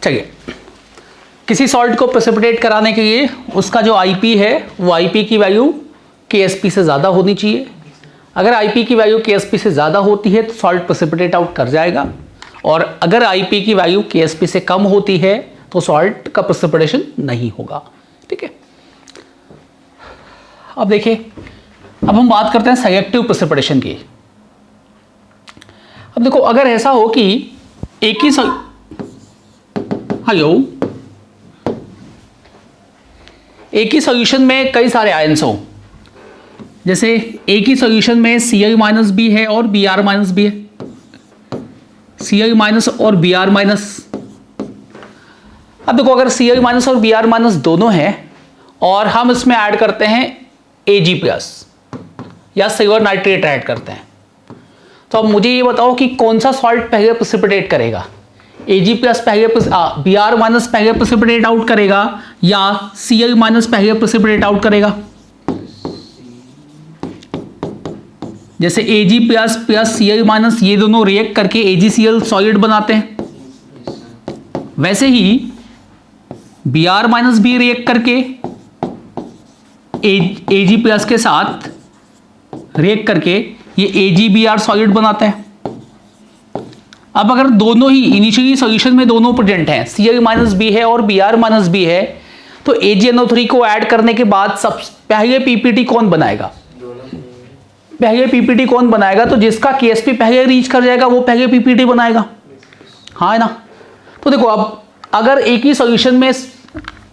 चलिए, किसी सॉल्ट को प्रेसिपिटेट कराने के लिए उसका जो आईपी है वो आईपी की वैल्यू केएसपी से ज़्यादा होनी चाहिए। अगर आईपी की वैल्यू केएसपी से ज़्यादा होती है तो सॉल्ट प्रेसिपिटेट आउट कर जाएगा, और अगर आईपी की वैल्यू केएसपी से कम होती है तो सॉल्ट का प्रेसिपिटेशन नहीं होगा। ठीक है, अब देखिए, अब हम बात करते हैं सेलेक्टिव प्रेसिपिटेशन की। अब देखो, अगर ऐसा हो कि एक ही सॉल्यूशन में कई सारे आयंस हो, जैसे एक ही सॉल्यूशन में Cl माइनस बी है और Br माइनस बी है, Cl माइनस और Br माइनस। अब देखो, अगर Cl माइनस और Br माइनस दोनों हैं और हम इसमें ऐड करते हैं Ag प्लस या सिल्वर नाइट्रेट ऐड करते हैं, तो अब मुझे ये बताओ कि कौन सा सॉल्ट पहले प्रेसिपिटेट करेगा? Ag प्लस पहले Br माइनस पहले प्रेसिपिटेट आउट करेगा या Cl माइनस पहले प्रेसिपिटेट आउट करेगा? जैसे Ag plus plus Cl minus ये दोनों रिएक्ट करके AgCl सॉलिड बनाते हैं, वैसे ही Br माइनस भी रिएक्ट करके Ag प्लस के साथ रिएक्ट करके ये AgBr सॉलिड बनाता है। अब अगर दोनों ही इनिशियली सॉल्यूशन में दोनों प्रेजेंट हैं, Cl माइनस बी है और Br माइनस बी है, तो AgNO3 को ऐड करने के बाद सब पहले पीपीटी कौन बनाएगा? पहले पीपीटी कौन बनाएगा? तो जिसका केएसपी पहले रीच कर जाएगा वो पहले पीपीटी बनाएगा, हाँ है ना। तो देखो, अब अगर एक ही सॉल्यूशन में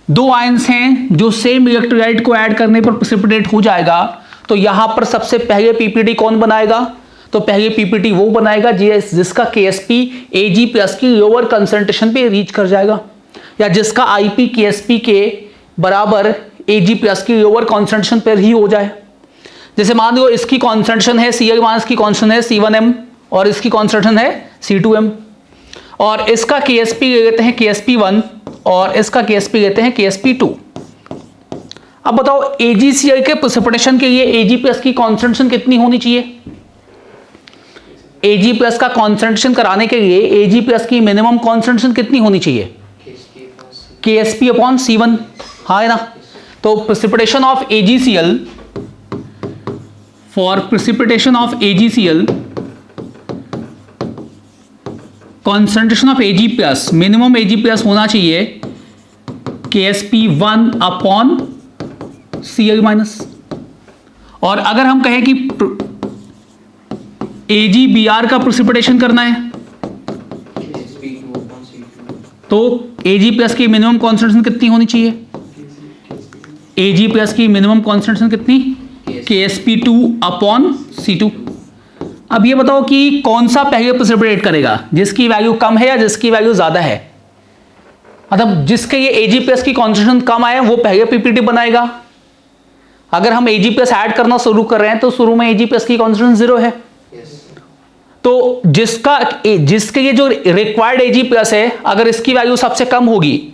दो आयंस हैं जो सेम इलेक्ट्रोलाइट को ऐड करने पर प्रेसिपिटेट हो जाएगा, तो यहां पर सबसे पहले पीपीटी कौन बनाएगा? तो पहले पीपीटी वो बनाएगा जिसका केएसपी Ag प्लस की लोअर कंसंट्रेशन पे रीच कर जाएगा, या जिसका आईपी केएसपी के बराबर Ag प्लस की लोअर कंसंट्रेशन पर ही हो जाए। जैसे मान लो इसकी कॉन्सेंट्रेशन है Cl माइनस की कॉन्सेंट्रेशन है C1m और इसकी कॉन्सेंट्रेशन है C2m, और इसका KSP लेते हैं KSP1 और इसका KSP लेते हैं KSP2। अब बताओ, AgCl के प्रेसिपिटेशन के लिए Ag प्लस की कॉन्सेंट्रेशन कितनी होनी चाहिए? Ag प्लस का कॉन्सेंट्रेशन कराने के लिए Ag प्लस की मिनिमम कॉन्सेंट्रेशन कितनी होनी चाहिए? KSP अपॉन C1, हाँ है ना। तो precipitation of AgCl, for precipitation of AgCl, concentration of Ag plus, minimum Ag plus होना चाहिए KSP1 अपॉन Cl माइनस। और अगर हम कहें कि AgBr का प्रेसिपिटेशन करना है तो Ag प्लस की मिनिमम कॉन्सेंट्रेशन कितनी होनी चाहिए? Ag प्लस की मिनिमम कॉन्सेंट्रेशन कितनी? KSP2 upon C2। अब ये बताओ कि कौन सा पहले प्रेसिपिटेट करेगा, जिसकी वैल्यू कम है या जिसकी वैल्यू ज्यादा है? मतलब जिसके ये Ag प्लस की कॉन्सेंट्रेशन कम आए वो पहले पीपीटी बनाएगा। अगर हम Ag प्लस ऐड करना शुरू कर रहे हैं तो शुरू में Ag प्लस की कॉन्सेंट्रेशन 0 है, तो जिसके ये जो रिक्वायर्ड Ag प्लस है, अगर इसकी वैल्यू सबसे कम होगी,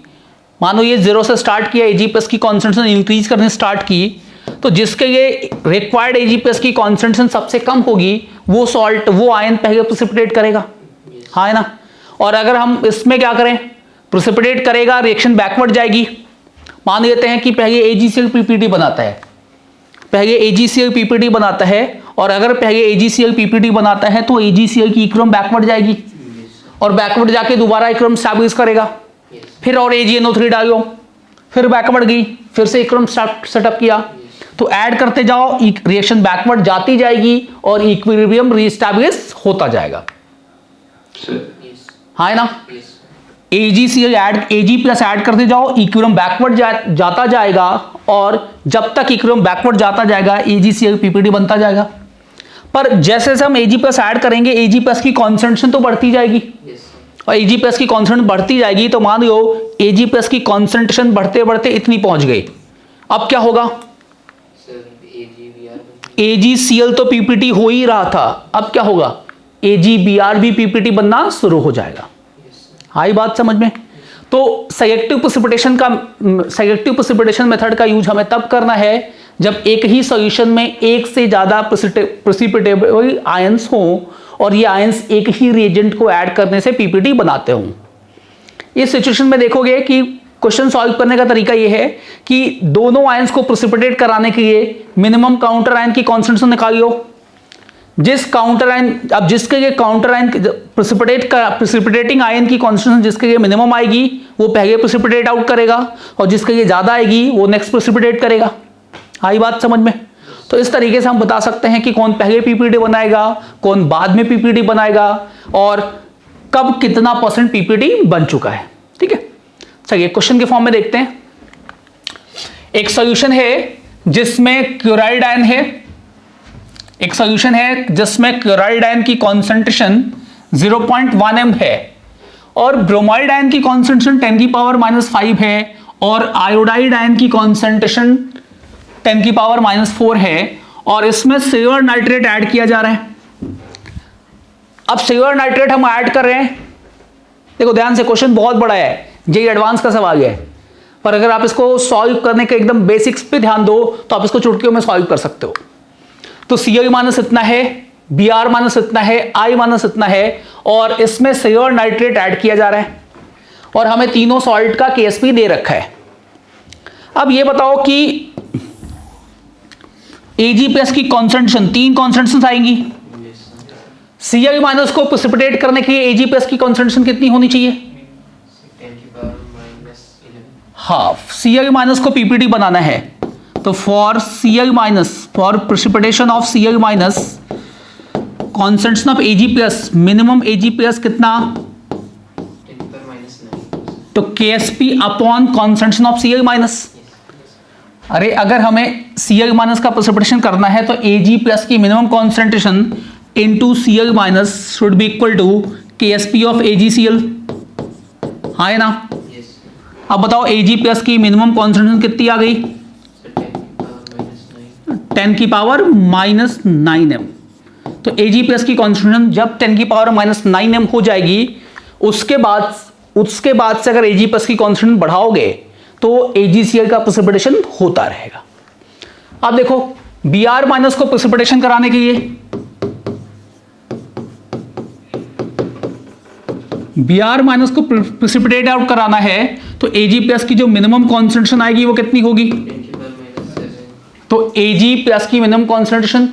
मानो ये 0 से स्टार्ट किया, Ag प्लस की कॉन्सेंट्रेशन इंक्रीज करने स्टार्ट की, तो जिसके ये रिक्वायर्ड Ag प्लस की कॉन्सेंट्रेशन सबसे कम होगी वो सॉल्ट, वो आयन पहले प्रेसिपिटेट करेगा, हाँ है ना। और अगर हम इसमें क्या करें, प्रेसिपिटेट करेगा, रिएक्शन बैकवर्ड जाएगी। मान लेते हैं कि पहले AgCl पीपीटी बनाता है, पहले AgCl पीपीटी बनाता है, और अगर पहले AgCl पीपीटी बनाता है तो AgCl की इक्विलिब्रियम बैकवर्ड जाएगी और बैकवर्ड जाके दोबारा इक्विलिब्रियम स्टैब्लिश करेगा, फिर और AgNO3 डालो, फिर बैकवर्ड गई, फिर से इक्विलिब्रियम सेटअप किया, तो ऐड करते जाओ, रिएक्शन बैकवर्ड जाती जाएगी और इक्विलिब्रियम रीस्टैब्लिश होता जाएगा, हाँ है ना। AgCl Ag प्लस ऐड करते जाओ, इक्विलिब्रियम बैकवर्ड जाता जाएगा, और जब तक इक्विलिब्रियम बैकवर्ड जाता जाएगा AgCl पीपीटी बनता जाएगा। पर जैसे जैसे हम Ag प्लस ऐड करेंगे Ag प्लस की कॉन्सेंट्रेशन तो बढ़ती जाएगी, और Ag प्लस की कॉन्सेंट्रेशन बढ़ती जाएगी, तो मान लो Ag प्लस की कॉन्सेंट्रेशन बढ़ते बढ़ते इतनी पहुंच गई, अब क्या होगा? AgCl तो पीपीटी हो ही रहा था, अब क्या होगा? AgBr भी पीपीटी बनना शुरू हो जाएगा, आई बात समझ में। तो सेलेक्टिव प्रेसिपिटेशन मेथड का यूज हमें तब करना है जब एक ही सॉल्यूशन में एक से ज्यादा प्रेसिपिटेबल आयंस हो और ये आयंस एक ही रिएजेंट को ऐड करने से पीपीटी बनाते हों। इस सिचुएशन में देखोगे कि क्वेश्चन सॉल्व करने का तरीका ये है कि दोनों आयंस को प्रेसिपिटेट कराने के लिए मिनिमम काउंटर आयन की कॉन्सेंट्रेशन निकालियो। जिस काउंटर आयन, अब जिसके लिए काउंटर आयन प्रेसिपिटेटिंग आयन की कॉन्सेंट्रेशन जिसके लिए मिनिमम आएगी वो पहले प्रेसिपिटेट आउट करेगा, और जिसके लिए ज्यादा आएगी वो नेक्स्ट प्रेसिपिटेट करेगा। आई बात समझ में? तो इस तरीके से हम बता सकते हैं कि कौन पहले पीपीटी बनाएगा, कौन बाद में पीपीटी बनाएगा, और कब कितना % पीपीटी बन चुका है। ठीक है, चलिए क्वेश्चन के फॉर्म में देखते हैं। एक सॉल्यूशन है जिसमें क्लोराइड आयन है, एक सॉल्यूशन है जिसमें क्लोराइड आयन की कॉन्सेंट्रेशन 0.1 m है, और ब्रोमाइड आयन की कॉन्सेंट्रेशन 10⁻⁻5 है, और आयोडाइड आयन की कॉन्सेंट्रेशन 10⁻⁻4 है, और इसमें सिल्वर नाइट्रेट ऐड किया जा रहा है। अब सिल्वर नाइट्रेट हम ऐड कर रहे हैं, देखो ध्यान से, क्वेश्चन बहुत बड़ा है, ये एडवांस का सवाल है, पर अगर आप इसको सॉल्व करने के एकदम बेसिक्स पे ध्यान दो तो आप इसको चुटकियों में सॉल्व कर सकते हो। तो Cl माइनस इतना है, Br माइनस इतना है, I माइनस इतना है, और इसमें सिल्वर नाइट्रेट ऐड किया जा रहा है, और हमें तीनों सॉल्ट का Ksp दे रखा है। अब ये बताओ कि Ag+ की कॉन्सेंट्रेशन, 3 कॉन्सेंट्रेशन आएंगी। Cl माइनस को प्रेसिपिटेट करने के लिए Ag+ की कॉन्सेंट्रेशन कितनी होनी चाहिए? हाफ। Cl माइनस को पीपीटी बनाना है तो for Cl minus, for precipitation of Cl minus concentration of Ag+, minimum Ag+ कितना? तो Ksp upon concentration of Cl minus. अरे अगर हमें Cl माइनस का प्रेसिपिटेशन करना है तो Ag+ की minimum concentration into Cl minus should be equal to Ksp of AgCl, हाँ है ना? अब बताओ Ag+ की मिनिमम कॉन्सेंट्रेशन कितनी आ गई? 10⁻⁻9 m। तो Ag+ की कॉन्सेंट्रेशन जब 10⁻⁻9 m हो जाएगी, उसके बाद से अगर Ag+ की कॉन्सेंट्रेशन बढ़ाओगे तो AgCl का प्रेसिपिटेशन होता रहेगा। अब देखो Br- को प्रेसिपिटेशन कराने के लिए, Br- को प्रेसिपिटेट आउट कराना है तो Ag+ की जो मिनिमम कॉन्सेंट्रेशन आएगी वो कितनी होगी? तो Ag+ की मिनिमम कॉन्सेंट्रेशन,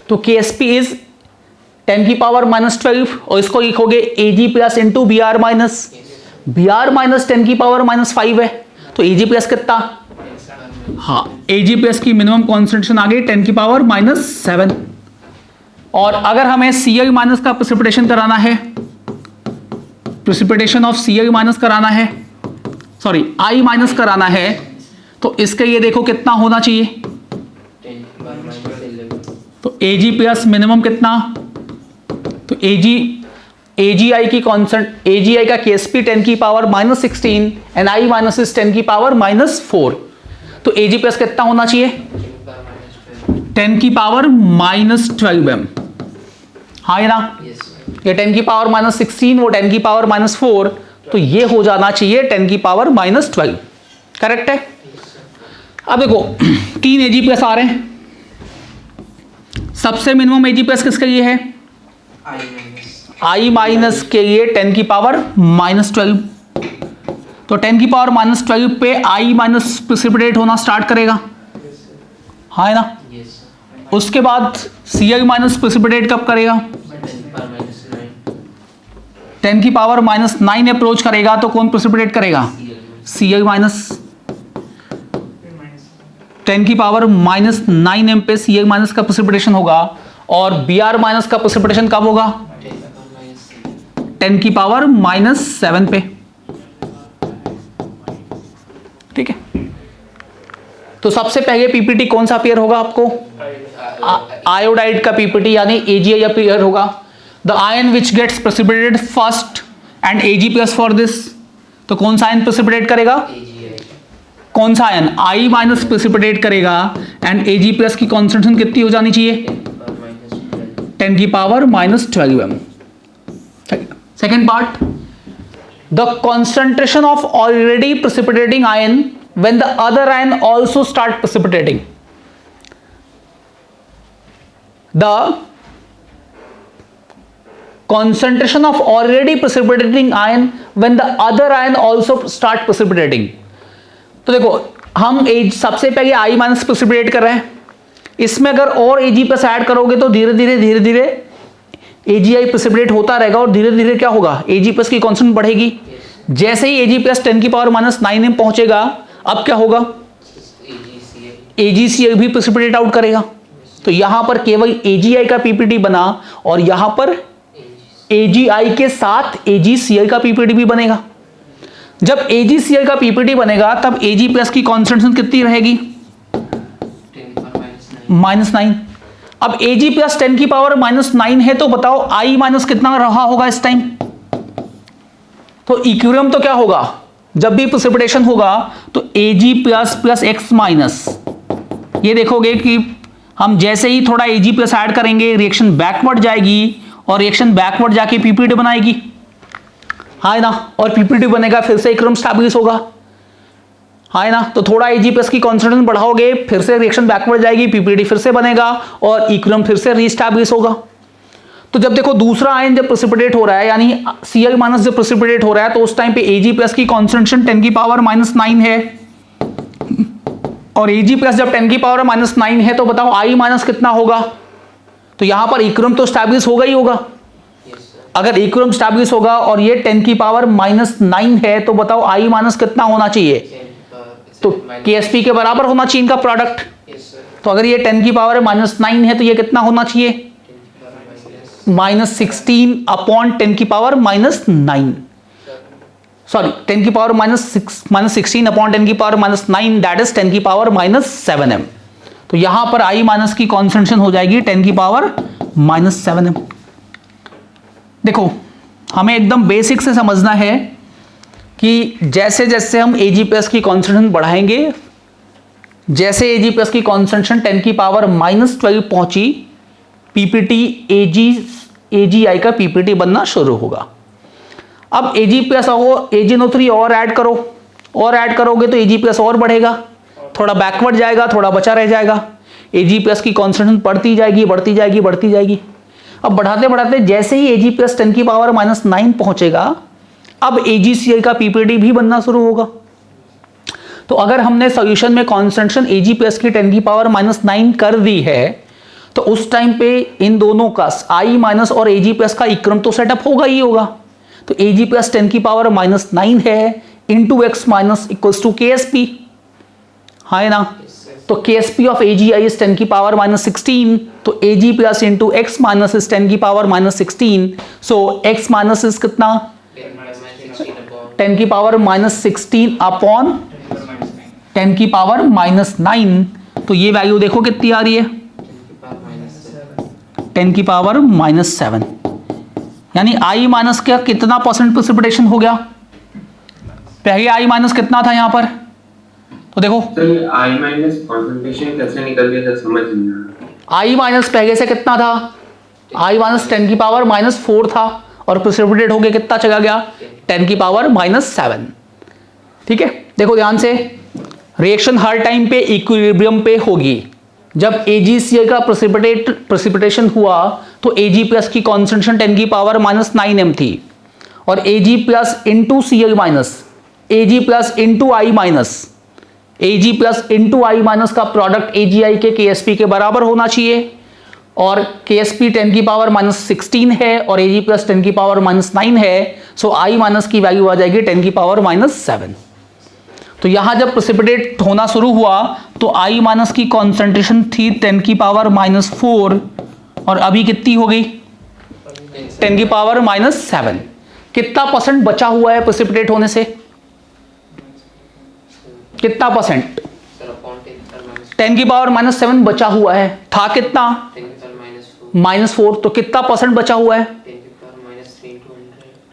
तो Ksp इज 10⁻⁻12, और इसको लिखोगे Ag+ इंटू Br-, Br- 10⁻⁻5 है, तो Ag+ कितना? हाँ, Ag+ की मिनिमम कॉन्सेंट्रेशन आ गई 10⁻⁻7। और अगर हमें Cl- का प्रेसिपिटेशन कराना है, प्रेसिपिटेशन ऑफ Cl- कराना है, सॉरी I- कराना है, तो इसके ये देखो कितना होना चाहिए? तो Ag+ मिनिमम कितना? तो AgI की कॉन्सेंट, AgI का Ksp 10⁻⁻16 एंड I- इज 10⁻⁻4, तो Ag+ कितना होना चाहिए? 10⁻⁻12 m, हाँ है ना? ये 10⁻⁻16, वो 10⁻⁻4, तो ये हो जाना चाहिए 10⁻⁻12, करेक्ट है? अब देखो 3 Ag+ आ रहे हैं, सबसे मिनिमम Ag+ किसके लिए है? I- के लिए 10⁻⁻12, तो 10⁻⁻12 पे I- प्रेसिपिटेट होना स्टार्ट करेगा, हाँ है ना? उसके बाद Cl- प्रेसिपिटेट कब करेगा? 10⁻⁻9 अप्रोच करेगा तो कौन प्रेसिपिटेट करेगा? Cl-, 10⁻⁻9 m पे Cl- का प्रेसिपिटेशन होगा, और Br- का प्रेसिपिटेशन कब होगा? 10⁻⁻7 पे, ठीक है? तो सबसे पहले पीपीटी कौन सा पेयर होगा आपको? आयोडाइड का पीपीटी यानी AgI पेयर होगा। The ion which gets precipitated first and Ag+ for this, तो कौन सा आयन प्रेसिपिटेट करेगा? कौन सा आयन? I- प्रेसिपिटेट करेगा, एंड Ag+ की कॉन्सेंट्रेशन कितनी हो जानी चाहिए? 10⁻⁻12 m। Second part, the concentration of already precipitating ion when the other ion also start precipitating. The concentration of already precipitating ion when the other ion also start precipitating। तो देखो हम सबसे पहले I माइनस प्रेसिपिटेट कर रहे हैं, इसमें अगर और Ag प्लस ऐड करोगे तो धीरे धीरे AgI प्रेसिपिटेट होता रहेगा और धीरे धीरे क्या होगा, Ag प्लस की कॉन्स्टेंट बढ़ेगी। जैसे ही Ag प्लस 10 की पावर माइनस 9 में पहुंचेगा, अब क्या होगा, AgCl भी प्रेसिपिटेट आउट करेगा। तो यहां पर केवल AgI का पीपीटी बना और यहां पर AgI के साथ AgCl का पीपीटी भी बनेगा। जब AgCl का पीपीटी बनेगा तब Ag प्लस की कॉन्सेंट्रेशन कितनी रहेगी, -9। अब Ag प्लस 10 की पावर -9 है, तो बताओ I माइनस कितना रहा होगा इस टाइम। तो इक्विलिब्रियम तो क्या होगा, जब भी प्रेसिपिटेशन होगा तो Ag प्लस x माइनस, ये देखोगे कि हम जैसे ही थोड़ा Ag प्लस ऐड करेंगे रिएक्शन बैकवर्ड जाएगी और रिएक्शन बैकवर्ड जाके पीपीटी बनाएगी, है ना, और पीपीटी बनेगा, फिर से इक्विलिब्रियम स्टैब्लिश होगा, है ना। तो थोड़ा Ag प्लस की कॉन्सेंट्रेशन बढ़ाओगे, फिर से रिएक्शन बैकवर्ड जाएगी, पीपीटी फिर से बनेगा और इक्विलिब्रियम फिर से रीस्टैब्लिश होगा। तो जब देखो दूसरा आयन जब प्रेसिपिटेट हो रहा है, यानी Cl माइनस जब प्रेसिपिटेट हो रहा है, तो उस टाइम पे Ag प्लस की कॉन्सेंट्रेशन 10 की पावर -9 है और Ag प्लस जब 10 की पावर -9 है, तो बताओ I माइनस कितना होगा। तो यहां पर इक्विलिब्रियम तो स्टैब्लिश होगा ही होगा। अगर इक्विलिब्रियम स्टैब्लिश होगा और ये 10 की पावर -9 है, तो बताओ I माइनस कितना होना चाहिए, तो KSP के बराबर होना चाहिए इनका प्रोडक्ट। तो अगर ये 10 की पावर -9 है, तो ये कितना होना चाहिए, -16 अपॉन 10 की पावर -9, सॉरी 10 की पावर -16 अपॉन 10 की पावर -9, दैट इज 10 की पावर -7m। तो यहां पर I माइनस की कॉन्सेंट्रेशन हो जाएगी 10 की पावर -7m। देखो हमें एकदम बेसिक से समझना है कि जैसे जैसे हम Ag प्लस की कॉन्सेंट्रेशन बढ़ाएंगे, जैसे Ag प्लस की कॉन्सेंट्रेशन 10 की पावर -12 पहुंची, पीपीटी AgI का पीपीटी बनना शुरू होगा। अब Ag प्लस AgNO3 और ऐड करो, और ऐड करोगे तो Ag प्लस और बढ़ेगा, थोड़ा बैकवर्ड जाएगा, थोड़ा बचा रह जाएगा। Ag प्लस की कॉन्सेंट्रेशन बढ़ती जाएगी। अब बढ़ाते बढ़ाते जैसे ही Ag प्लस 10 की पावर -9 पहुंचेगा, अब AgCl का पीपीटी भी बनना शुरू होगा। तो अगर हमने सॉल्यूशन में कॉन्सेंट्रेशन Ag प्लस की 10 की पावर -9 कर दी है, तो उस टाइम पे इन दोनों का I माइनस और Ag प्लस का इक्विलिब्रियम तो सेटअप होगा ही होगा। तो Ag प्लस 10 की पावर -9 है into x minus equals to KSP, है ना। तो KSP ऑफ AgI इज 10 की पावर -16, तो Ag plus into x minus is 10 की power -16, so x minus is कितना, 10 की पावर -16 अपॉन 10 की पावर -9। तो ये वैल्यू देखो कितनी आ रही है, 10 की पावर -7, यानी I माइनस का कितना परसेंट प्रेसिपिटेशन हो गया। पहले I माइनस कितना था यहां पर, तो देखो I माइनस कॉन्सेंट्रेशन कैसे निकल गया समझ नहीं आ रहा। I माइनस पहले से कितना था, I माइनस 10 की पावर -4 था और प्रेसिपिटेट होके कितना चला गया, 10 की पावर -7। ठीक है, देखो ध्यान से, रिएक्शन हर टाइम पे इक्विलिब्रियम पे होगी। जब AgCl का प्रेसिपिटेशन हुआ तो Ag प्लस की कॉन्सेंट्रेशन 10 की पावर -9m थी और Ag plus into Cl minus, Ag plus into I minus, Ag plus into I minus का प्रोडक्ट AgI के KSP के बराबर होना चाहिए और KSP 10 की पावर -16 है और Ag प्लस 10 की पावर -9 है, सो I माइनस की वैल्यू आ जाएगी 10 की पावर -7। तो यहां जब प्रेसिपिटेट होना शुरू हुआ तो I माइनस की कॉन्सेंट्रेशन थी 10 की पावर -4 और अभी कितनी हो गई, 10 की पावर -7। कितना परसेंट बचा हुआ है प्रेसिपिटेट होने से, कितना परसेंट, 10 की पावर -7 बचा हुआ है, था कितना -4, तो कितना परसेंट बचा हुआ है,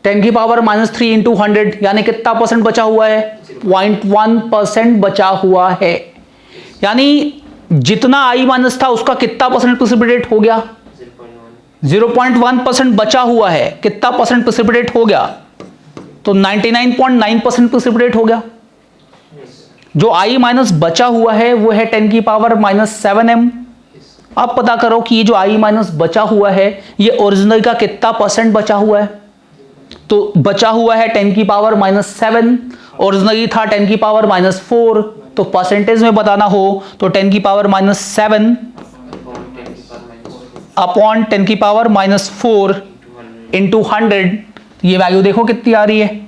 10 की पावर -3 इंटू 100, यानी कितना परसेंट बचा हुआ है, 0.1% बचा हुआ है। यानी जितना I माइनस था उसका कितना परसेंट प्रेसिपिटेट हो गया, 0.1% बचा हुआ है। कितना परसेंट प्रेसिपिटेट हो गया, तो 99.9% प्रेसिपिटेट हो गया। जो I माइनस बचा हुआ है वो है 10 की पावर -7m, अब पता करो कि ये जो I माइनस बचा हुआ है ये ओरिजिनल का कितना परसेंट बचा हुआ है। तो बचा हुआ है 10 की पावर -7, ओरिजिनली था 10 की पावर -4, तो परसेंटेज में बताना हो तो 10 की पावर -7 अपॉन 10 की पावर -4 इंटू 100, ये वैल्यू देखो कितनी आ रही है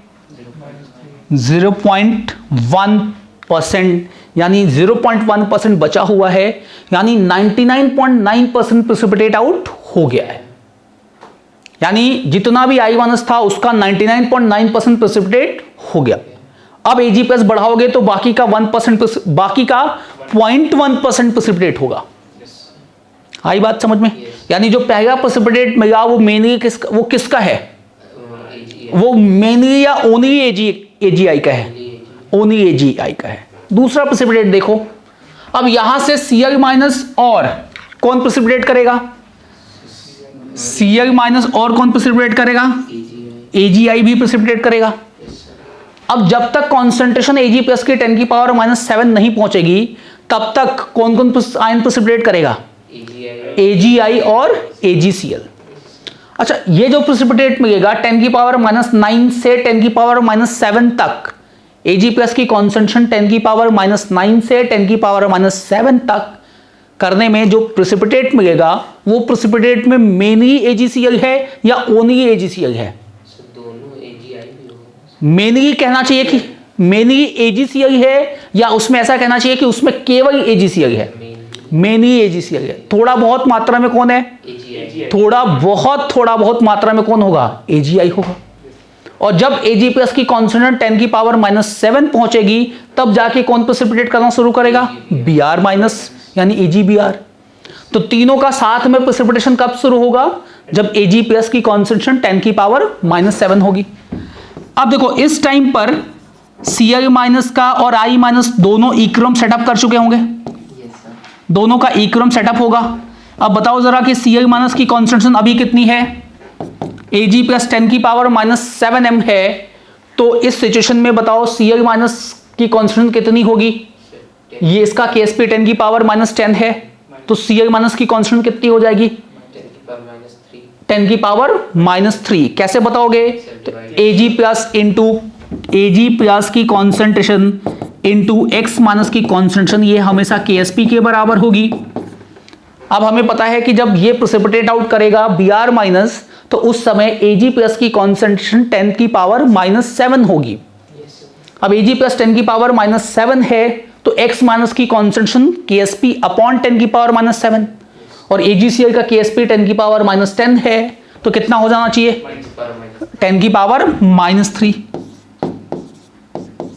0.1%, यानी 0.1% बचा हुआ है, यानी 99.9% प्रेसिपिटेट आउट हो गया है। यानी जितना भी I माइनस था उसका 99.9% प्रेसिपिटेट हो गया। अब Ag प्लस बढ़ाओगे तो बाकी का 1%, बाकी का 0.1% प्रेसिपिटेट होगा। आई बात समझ में? यानी जो पहला प्रेसिपिटेट मिला वो मेनली किसका है? वो मेनली या ओनली AgI का है, ओनली AgI का है। दूसरा प्रेसिपिटेट देखो, अब यहां से Cl माइनस और कौन प्रेसिपिटेट करेगा? Cl माइनस और कौन प्रेसिपिटेट करेगा? AgI भी प्रेसिपिटेट करेगा। अब जब तक कॉन्सेंट्रेशन Ag प्लस की 10 की पावर -7 नहीं पहुंचेगी तब तक कौन कौन आयन प्रेसिपिटेट करेगा? AgI और AgCl। अच्छा, ये जो प्रेसिपिटेट मिलेगा 10 की पावर -9 से 10 की पावर -7 तक, Ag प्लस की कॉन्सेंट्रेशन 10 की पावर -9 से 10 की पावर -7 तक करने में जो प्रेसिपिटेट मिलेगा वो प्रेसिपिटेट में मेनली AgCl है या ओनली AgCl है? मेनली कहना चाहिए कि मेनली AgCl है, या उसमें ऐसा कहना चाहिए कि उसमें केवल AgCl है? मेनली AgCl है। थोड़ा बहुत मात्रा में कौन है? थोड़ा बहुत मात्रा में कौन होगा? AgI होगा। और जब Ag प्लस की कॉन्सेंट्रेशन 10 की पावर -7 पहुंचेगी तब जाके कौन प्रेसिपिटेट करना शुरू करेगा? Br माइनस, यानी AgBr। तो तीनों का साथ में प्रेसिपिटेशन कब शुरू होगा? जब Ag प्लस की कॉन्सेंट्रेशन 10 की पावर -7 होगी। अब देखो इस टाइम पर Cl माइनस का और I माइनस दोनों इक्विलिब्रियम सेटअप कर चुके होंगे, दोनों का इक्विलिब्रियम सेटअप होगा। अब बताओ जरा कि Cl माइनस की कॉन्सेंट्रेशन अभी कितनी है? Ag प्लस 10 की पावर -7 m है। तो इस सिचुएशन में बताओ Cl माइनस की कॉन्सेंट्रेशन कितनी होगी? ये इसका Ksp 10 की पावर -10 है, तो Cl माइनस की कॉन्सेंट्रेशन कितनी हो जाएगी? 10 की पावर -3। कैसे बताओगे? तो Ag plus into Ag plus की कॉन्सेंट्रेशन इंटू x माइनस की कॉन्सेंट्रेशन, ये हमेशा Ksp के बराबर होगी। अब हमें पता है कि जब ये प्रेसिपिटेट आउट करेगा Br माइनस, तो उस समय Ag प्लस की कॉन्सेंट्रेशन 10 की पावर -7 होगी। अब Ag प्लस 10 की पावर -7 है तो x माइनस की कॉन्सेंट्रेशन Ksp अपॉन 10 की पावर -7, और AgCl का Ksp 10 की पावर -10 है, तो कितना हो जाना चाहिए? 10 की पावर -3।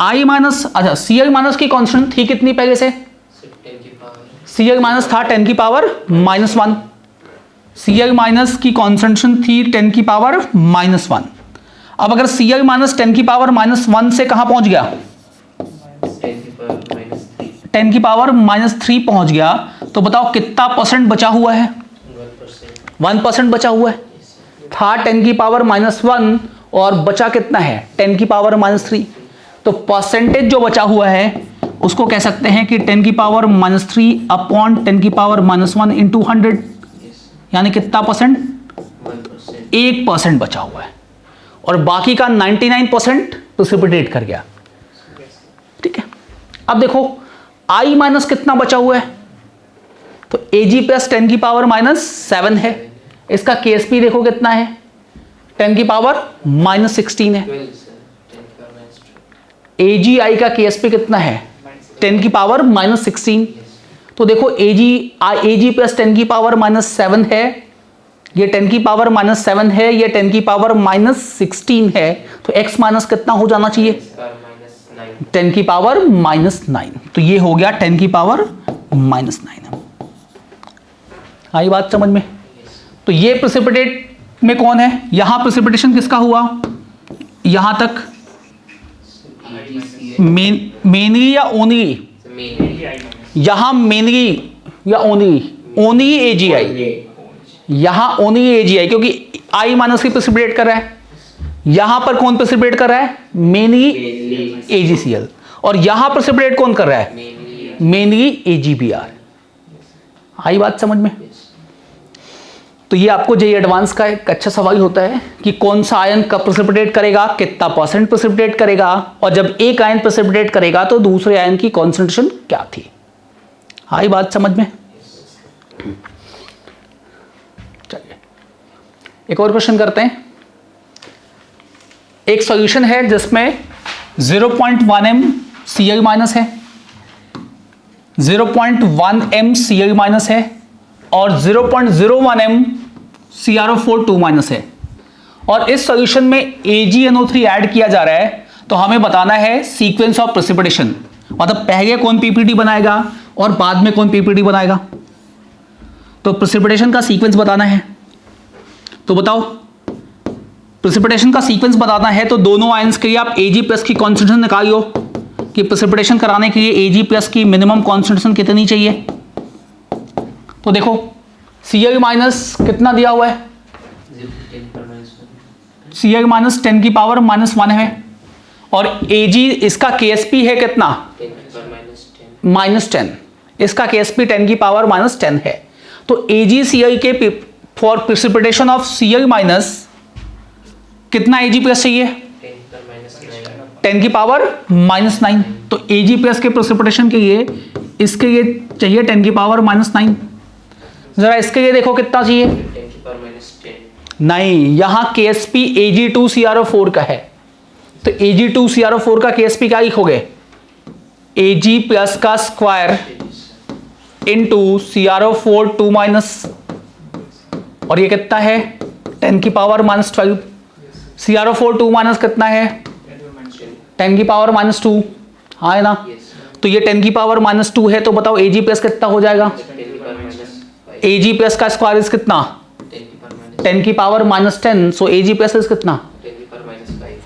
I माइनस, अच्छा Cl माइनस की कॉन्सेंट्रेशन थी कितनी पहले से? Cl माइनस था 10 की पावर -1। Cl माइनस की कॉन्सेंट्रेशन थी 10 की पावर -1। अब अगर Cl माइनस 10 की पावर -1 से कहां पहुंच गया? 10 की पावर -3 पहुंच गया, तो बताओ कितना परसेंट बचा हुआ है? 1% बचा हुआ है। था 10 की पावर -1 और बचा कितना है? 10 की पावर -3। तो परसेंटेज जो बचा हुआ है उसको कह सकते हैं कि 10 की पावर -3 अपॉन 10 की पावर -1 इंटू 100, यानी कितना परसेंट? 1% बचा हुआ है, और बाकी का 99% प्रेसिपिटेट कर गया। ठीक है, अब देखो I माइनस कितना बचा हुआ है? तो Ag प्लस 10 की पावर -7 है, इसका Ksp देखो कितना है? 10 की पावर -16 है। AgI का Ksp कितना है? 10 की पावर -16। तो देखो Ag प्लस 10 की पावर -7 है, ये 10 की पावर -7 है, ये 10 की पावर -16 है, तो x माइनस कितना हो जाना चाहिए? 10 की पावर -9। तो ये हो गया 10 की पावर -9। आई बात समझ में? तो ये प्रेसिपिटेट में कौन है? यहां प्रेसिपिटेशन किसका हुआ? यहां तक मेनली या ओनली? यहां मेनली या ओनली? Only AgI। यहां ओनली AgI, क्योंकि I माइनस की प्रेसिपिटेट कर रहा है। यहां पर कौन प्रेसिपिटेट कर रहा है? Mainly AgCl। और यहां प्रेसिपिटेट कौन कर रहा है? Mainly AgBr। आई बात समझ में? तो ये आपको जेईई एडवांस का एक अच्छा सवाल होता है कि कौन सा आयन कब प्रेसिपिटेट करेगा, कितना परसेंट प्रेसिपिटेट करेगा, और जब एक आयन प्रेसिपिटेट करेगा तो दूसरे आयन की कॉन्सेंट्रेशन क्या थी। आई बात समझ में? चलिए एक और क्वेश्चन करते हैं। एक सॉल्यूशन है जिसमें 0.1 m Cl माइनस है, 0.1 m Cl माइनस है और 0.01 m CrO4 2 माइनस है, और इस सॉल्यूशन में AgNO3 ऐड किया जा रहा है। तो हमें बताना है सीक्वेंस ऑफ प्रेसिपिटेशन, मतलब पहले कौन पीपीटी बनाएगा और बाद में कौन पीपीटी बनाएगा। तो प्रेसिपिटेशन का सीक्वेंस बताना है। तो बताओ, प्रेसिपिटेशन का सीक्वेंस बताना है तो दोनों आयंस के लिए आप Ag+ की कॉन्सेंट्रेशन निकालियो कि प्रेसिपिटेशन कराने के लिए Ag+ की मिनिमम कॉन्सेंट्रेशन कितनी चाहिए। तो देखो Cl माइनस कितना दिया हुआ है, Cl माइनस 10 की पावर -1 है, और Ag इसका Ksp है कितना, -10, इसका Ksp 10 की पावर -10 है। तो AgCl के for precipitation of Cl minus कितना Ag+ चाहिए, 10 की पावर -9। तो Ag+ के प्रेसिपिटेशन के लिए इसके लिए चाहिए 10 की पावर -9। जरा इसके लिए देखो कितना चाहिए, 10 की पावर -10 नहीं, यहां Ksp Ag2CrO4 का है। तो Ag2CrO4 का Ksp क्या लिखोगे, Ag+ का स्क्वायर इंटू CrO4 2 माइनस, और ये कितना है 10 की पावर -12। CrO4 2 माइनस कितना है, 10 की पावर -2, हाँ है ना। तो ये 10 की पावर -2 है, तो बताओ Ag+ कितना हो जाएगा, Ag+ का स्क्वायर इज कितना, 10 की पावर -10, सो Ag+ इज कितना,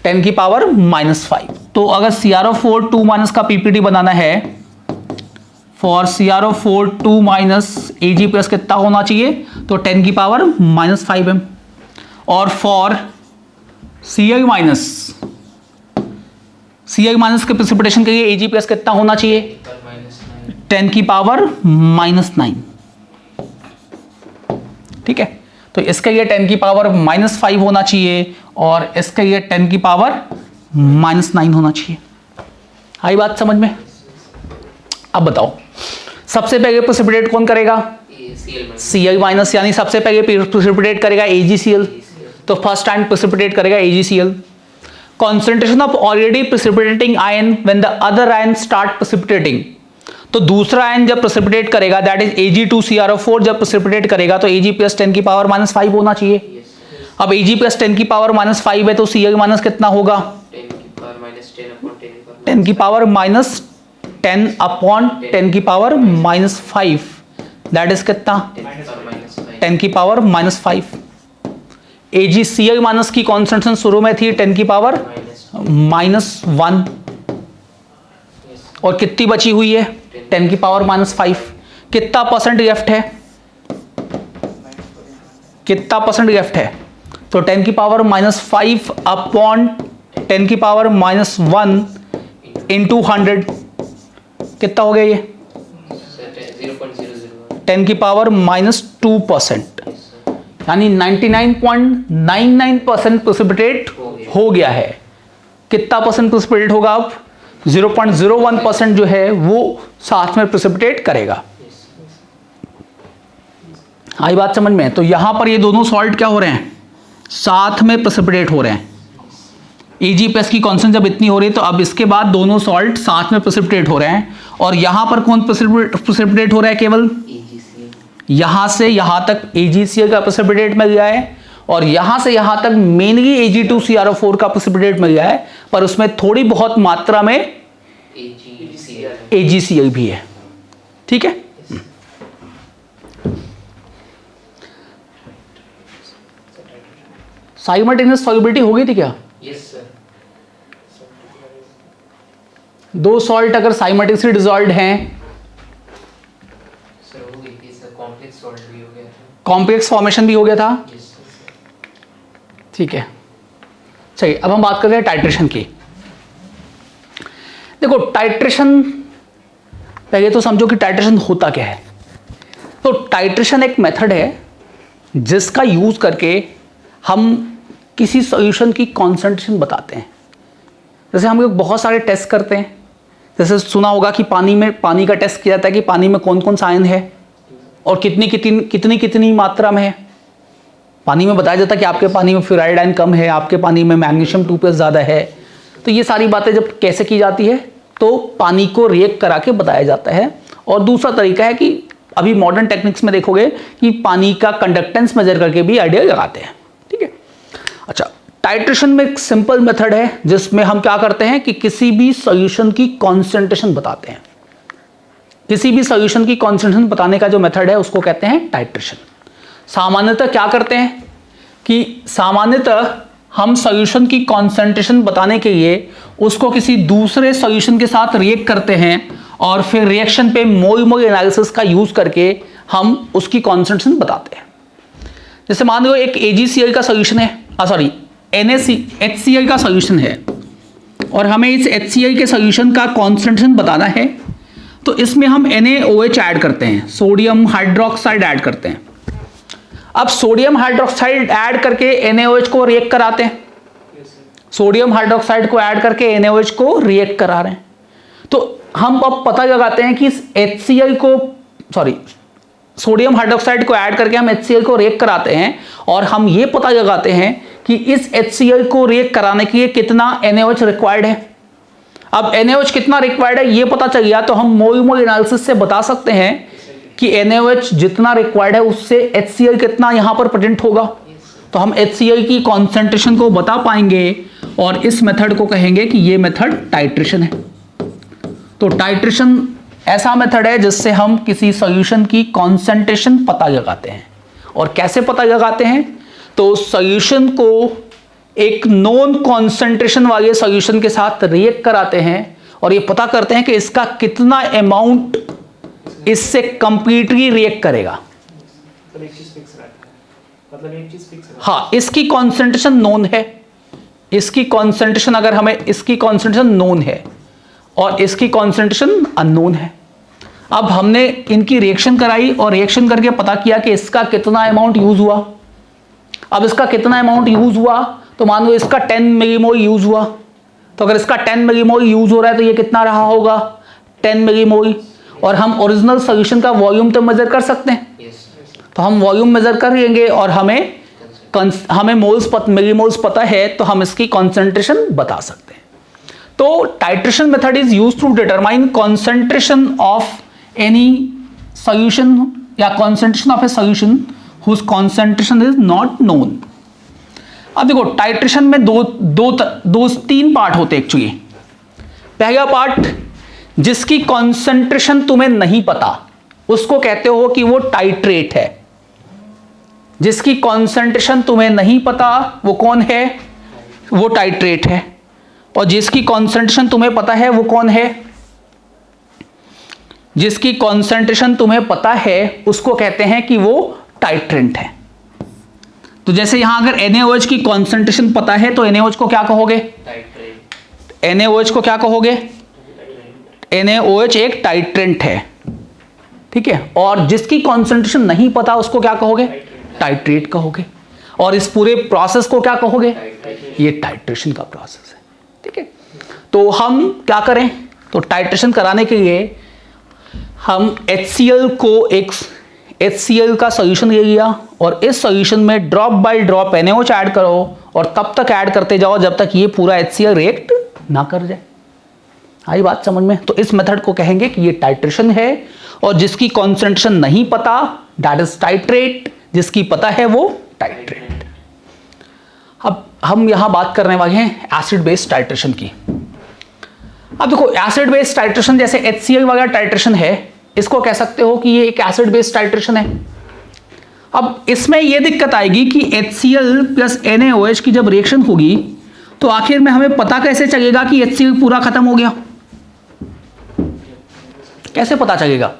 10 की पावर -5। तो अगर CrO4 2 माइनस का पीपीटी बनाना है, फॉर CrO4 2 माइनस Ag+ कितना होना चाहिए, तो 10 की पावर -5 m, और फॉर Cl माइनस के प्रेसिपिटेशन के लिए Ag+ कितना होना चाहिए, 10 की पावर -9। ठीक है, तो इसके लिए 10 की पावर -5 होना चाहिए और इसके लिए 10 की पावर -9 होना चाहिए। आई बात समझ में? अब बताओ सबसे पहले प्रेसिपिटेट कौन करेगा, Cl माइनस, यानी सबसे पहले प्रेसिपिटेट करेगा AgCl। तो फर्स्ट आयन प्रेसिपिटेट करेगा AgCl। Concentration of already precipitating ion when the other ion start precipitating, तो दूसरा आयन जब प्रेसिपिटेट करेगा दैट इज Ag2CrO4 जब प्रेसिपिटेट करेगा तो Ag+ 10 की पावर -5 होना चाहिए। अब Ag+ 10 की पावर -5 है तो Cl माइनस कितना होगा, 10 की पावर -10 अपॉन 10 की पावर -5, दैट इज कितना, 10 की पावर -5। AgCl माइनस की कॉन्सेंट्रेशन शुरू में थी 10 की पावर -1, और कितनी बची हुई है, 10 की पावर -5। कितना परसेंट लेफ्ट है, कितना परसेंट लेफ्ट है, तो 10 की पावर -5 अपॉन 10 की पावर -1 इंटू 100 कितना हो गया ये, 10 की पावर -2%, यानी 99.99% प्रेसिपिटेट हो गया है। कितना परसेंट प्रेसिपिटेट होगा, अब 0.01% जो है वो साथ में प्रेसिपिटेट करेगा। आई बात समझ में? तो यहां पर ये दोनों सॉल्ट क्या हो रहे हैं, साथ में प्रेसिपिटेट हो रहे हैं। Ag+ की कॉन्सेंट्रेशन जब इतनी हो रही है तो अब इसके बाद दोनों सॉल्ट साथ में प्रेसिपिटेट हो रहे हैं, और यहां पर कौन प्रेसिपिटेट हो रहा है, केवल यहां से यहां तक AgCl का प्रेसिपिटेट मिल गया है, और यहां से यहां तक मेनली Ag2CrO4 का प्रेसिपिटेट मिल गया है, पर उसमें थोड़ी बहुत मात्रा में AgCl भी है। ठीक है, साइमल्टेनियस सॉल्युबिलिटी हो गई थी क्या? Yes sir. दो सॉल्ट अगर साइमल्टेनियसली डिसॉल्व्ड हैं, सर हो गई थी सर, कॉम्प्लेक्स सॉल्ट भी हो गया था, कॉम्प्लेक्स फॉर्मेशन भी हो गया था। Yes sir. ठीक है, चलिए अब हम बात कर रहे हैं टाइट्रेशन की। देखो टाइट्रेशन, पहले तो समझो कि टाइट्रेशन होता क्या है। तो टाइट्रेशन एक मेथड है जिसका यूज करके हम किसी सॉल्यूशन की कॉन्सेंट्रेशन बताते हैं। जैसे हम लोग बहुत सारे टेस्ट करते हैं, जैसे सुना होगा कि पानी का टेस्ट किया जाता है कि पानी में कौन कौन सा आयन है और कितनी मात्रा में है। पानी में बताया जाता है कि आपके पानी में फ्लोराइड आयन कम है, आपके पानी में मैग्नीशियम 2+ ज़्यादा है। तो ये सारी बातें जब कैसे की जाती है, तो पानी को रिएक्ट करा के बताया जाता है। और दूसरा तरीका है कि अभी मॉडर्न टेक्निक्स में देखोगे कि पानी का कंडक्टेंस मेजर करके भी आइडिया लगाते हैं। ठीक है, अच्छा, टाइट्रेशन में एक सिंपल मेथड है जिसमें हम क्या करते हैं कि किसी भी सॉल्यूशन की कॉन्सेंट्रेशन बताते हैं। किसी भी सॉल्यूशन की कॉन्सेंट्रेशन बताने का जो मेथड है उसको कहते हैं टाइट्रेशन। सामान्यतः क्या करते हैं कि सामान्यतः हम सॉल्यूशन की कॉन्सेंट्रेशन बताने के लिए उसको किसी दूसरे सॉल्यूशन के साथ रिएक्ट करते हैं और फिर रिएक्शन पे मोल एनालिसिस का यूज करके हम उसकी कॉन्सेंट्रेशन बताते हैं। जैसे मान लो एक AgCl का सॉल्यूशन है, HCl का सॉल्यूशन है और हमें इस HCl के सॉल्यूशन का कॉन्सेंट्रेशन बताना है, तो इसमें हम NaOH ऐड करते हैं, सोडियम हाइड्रोक्साइड ऐड करते हैं। अब सोडियम हाइड्रोक्साइड ऐड करके NaOH को रिएक्ट कराते हैं, सोडियम हाइड्रोक्साइड को ऐड करके NaOH को रिएक्ट करा रहे हैं। तो हम अब पता लगाते हैं कि इस HCl को सोडियम हाइड्रोक्साइड को ऐड करके हम HCl को रिएक्ट कराते हैं और हम ये पता लगाते हैं कि इस HCl को रिएक्ट कराने के लिए कितना NaOH रिक्वायर्ड है। अब NaOH कितना रिक्वायर्ड है ये पता चल गया तो हम मोल एनालिसिस से बता सकते हैं कि NaOH जितना रिक्वायर्ड है उससे HCl कितना यहां पर प्रेजेंट होगा। तो हम HCl की कॉन्सेंट्रेशन को बता पाएंगे और इस मेथड को कहेंगे कि ये मेथड टाइट्रेशन है। तो टाइट्रेशन ऐसा मेथड है जिससे हम किसी सॉल्यूशन की कॉन्सेंट्रेशन पता लगाते हैं। और कैसे पता लगाते हैं, तो सॉल्यूशन को एक नॉन कॉन्सेंट्रेशन वाले सॉल्यूशन के साथ रिएक्ट कराते हैं और ये पता करते हैं कि इसका कितना अमाउंट इससे कंप्लीटली रिएक्ट करेगा। हाँ, इसकी कॉन्सेंट्रेशन नोन है, इसकी कॉन्सेंट्रेशन अगर हमें इसकी कॉन्सेंट्रेशन नोन है और इसकी कॉन्सेंट्रेशन अननोन है। अब हमने इनकी रिएक्शन कराई और रिएक्शन करके पता किया कि इसका कितना अमाउंट यूज हुआ। अब इसका कितना अमाउंट यूज हुआ, तो मान लो इसका 10 मिलीमोल यूज हुआ, तो अगर इसका 10 मिलीमोल यूज हो रहा है तो ये कितना रहा होगा, 10 मिलीमोल। और हम ओरिजिनल सॉल्यूशन का वॉल्यूम तो मेजर कर सकते हैं, तो हम वॉल्यूम मेजर कर लेंगे और हमें मिलीमोल्स पता है तो हम इसकी कॉन्सेंट्रेशन बता सकते हैं। तो titration method is used to determine concentration of any solution या concentration of a solution whose concentration is not known. अब देखो टाइट्रेशन में तीन पार्ट होते हैं एक्चुअली। पहला पार्ट जिसकी कॉन्सेंट्रेशन तुम्हें नहीं पता उसको कहते हो कि वो टाइट्रेट है। जिसकी कॉन्सेंट्रेशन तुम्हें नहीं पता वो कौन है, वो टाइट्रेट है। और जिसकी कॉन्सेंट्रेशन तुम्हें पता है वो कौन है, जिसकी कॉन्सेंट्रेशन तुम्हें पता है उसको कहते हैं कि वो टाइट्रेंट है। तो जैसे यहां अगर NaOH की कॉन्सेंट्रेशन पता है तो NaOH को क्या कहोगे, NaOH को क्या कहोगे, NaOH एक टाइट्रेंट है। ठीक है, और जिसकी कॉन्सेंट्रेशन नहीं पता उसको क्या कहोगे, टाइट्रेट कहोगे। और इस पूरे प्रोसेस को क्या कहोगे, ये टाइट्रेशन का प्रोसेस है। ठीक है, तो हम क्या करें, तो टाइट्रेशन कराने के लिए हम HCl का सॉल्यूशन ले लिया और इस सॉल्यूशन में drop by drop NaOH add करो और तब तक ऐड करते जाओ जब तक ये पूरा HCl रिएक्ट ना कर जाए। आई बात समझ में। तो इस मेथड को कहेंगे कि ये टाइट्रेशन है और जिसकी कॉन्सेंट्रेशन नहीं पता दैट इज टाइट्रेट, जिसकी पता है वो टाइट्रेट। अब हम यहां बात करने वाले हैं एसिड बेस्ड टाइट्रेशन की। अब देखो एसिड बेस्ड टाइट्रेशन जैसे HCl वगैरह टाइट्रेशन है, इसको कह सकते हो कि ये एक एसिड बेस्ड टाइट्रेशन है। अब इसमें यह दिक्कत आएगी कि HCl प्लस NaOH की जब रिएक्शन होगी तो आखिर में हमें पता कैसे चलेगा कि HCl पूरा खत्म हो गया, कैसे पता चलेगा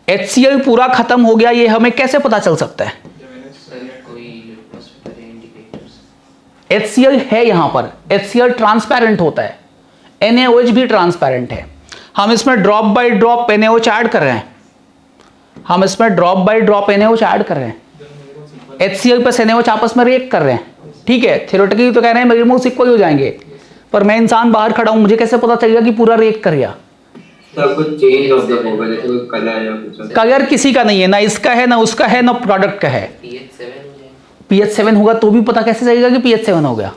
HCl पूरा खत्म हो गया, ये हमें कैसे पता चल सकता है। HCl है यहां पर, HCl ट्रांसपेरेंट होता है, NaOH भी ट्रांसपेरेंट है। हम इसमें drop by drop NaOH add कर रहे हैं, हम इसमें drop by drop NaOH add कर रहे हैं, HCl प्लस NaOH आपस में रिएक्ट कर रहे हैं, ठीक है। थ्योरेटिकली तो कह रहे हैं मेरे मोल्स इक्वल हो जाएंगे, पर मैं इंसान बाहर खड़ा हूं, मुझे कैसे पता चलेगा कि पूरा रिएक्ट कर गया? कुछ चेंज ऑफ द होगा, जैसे कोई कलर या कुछ। कलर किसी का नहीं है, ना इसका है, ना उसका है, ना प्रोडक्ट का है। pH 7 होगा तो भी पता कैसे चलेगा कि pH 7 हो गया?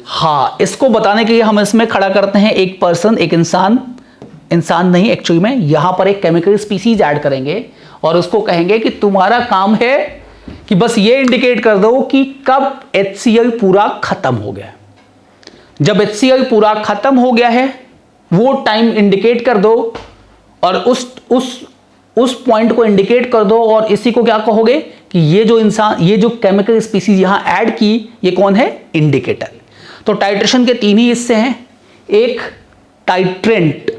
हाँ, इसको बताने के लिए हम इसमें खड़ा करते हैं एक पर्सन, एक इंसान नहीं एक्चुअली में, यहां पर एक केमिकल स्पीसीज ऐड करेंगे और उसको कहेंगे कि तुम्हारा काम है कि बस ये इंडिकेट कर दो कि कब HCl पूरा खत्म हो गया। जब HCl पूरा खत्म हो गया है वो टाइम इंडिकेट कर दो और उस पॉइंट को इंडिकेट कर दो और इसी को क्या कहोगे कि ये जो केमिकल स्पीसीज यहां ऐड की, ये कौन है? इंडिकेटर। तो टाइट्रेशन के 3 ही हिस्से हैं, एक टाइट्रेंट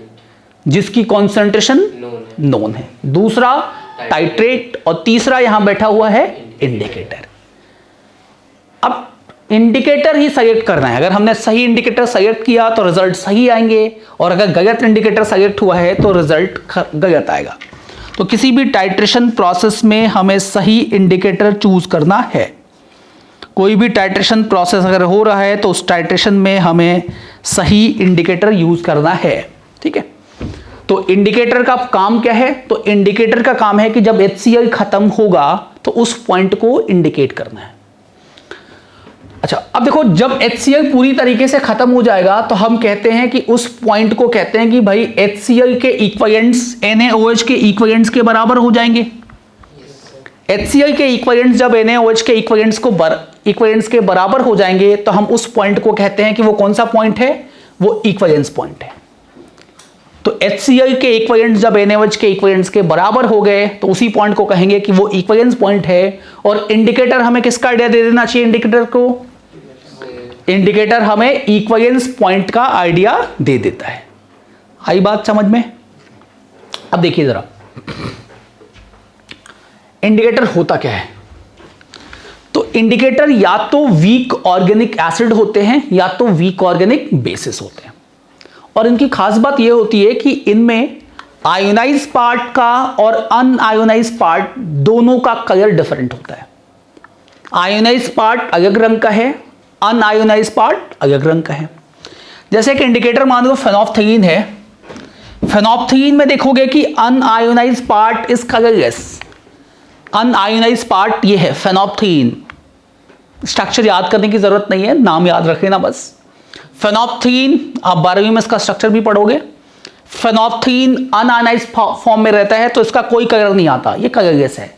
जिसकी कॉन्सेंट्रेशन नोन है, दूसरा टाइट्रेट और तीसरा यहां बैठा हुआ है इंडिकेटर। अब इंडिकेटर ही सेलेक्ट करना है, अगर हमने सही इंडिकेटर सेलेक्ट किया तो रिजल्ट सही आएंगे और अगर गलत इंडिकेटर सेलेक्ट हुआ है तो रिजल्ट गलत आएगा। तो किसी भी टाइट्रेशन प्रोसेस में हमें सही इंडिकेटर चूज करना है। कोई भी टाइट्रेशन प्रोसेस अगर हो रहा है तो उस टाइट्रेशन में हमें सही इंडिकेटर यूज करना है, ठीक है। तो इंडिकेटर का काम क्या है? तो इंडिकेटर का काम है कि जब HCl खत्म होगा तो उस पॉइंट को इंडिकेट करना है। अच्छा, अब देखो, जब HCl पूरी तरीके से खत्म हो जाएगा तो हम कहते हैं कि उस पॉइंट को कहते हैं कि भाई HCl के इक्विवेलेंट्स NaOH के इक्विवेलेंट्स के बराबर हो जाएंगे। HCl के इक्विवेलेंट्स जब NaOH के इक्विवेलेंट्स के बराबर हो जाएंगे तो हम उस पॉइंट को कहते हैं कि वो कौन सा पॉइंट है? वो इक्विवेलेंस पॉइंट है। तो HCl के इक्विवेलेंट्स जब NaOH के इक्विवेलेंट्स के बराबर हो गए तो उसी पॉइंट को कहेंगे कि वो इक्विवेलेंस पॉइंट है। और इंडिकेटर हमें किसका आइडिया दे देना चाहिए? इंडिकेटर हमें इक्विवेलेंस पॉइंट का आइडिया दे देता है। आई बात समझ में? अब देखिए जरा, इंडिकेटर होता क्या है? तो इंडिकेटर या तो वीक ऑर्गेनिक एसिड होते हैं या तो वीक ऑर्गेनिक बेसिस होते हैं। और इनकी खास बात यह होती है कि इनमें आयोनाइज पार्ट का और अनआयोनाइज पार्ट दोनों का कलर डिफरेंट होता है। आयोनाइज पार्ट अलग रंग का है, अनआयोनाइज पार्ट अलग रंग का है। जैसे कि इंडिकेटर मान लो फेनोल्फथलीन है, फेनोल्फथलीन में देखोगे कि un-ionised part is colourless. Un-ionised part ये है फेनोल्फथलीन। स्ट्रक्चर याद करने की जरूरत नहीं है, नाम याद रख लेना बस। फेनोल्फथलीन, आप 12वीं में इसका स्ट्रक्चर भी पढ़ोगे। फेनोल्फथलीन अनआयोनाइज फॉर्म में रहता है तो इसका कोई कलर नहीं आता, ये कलरलेस है।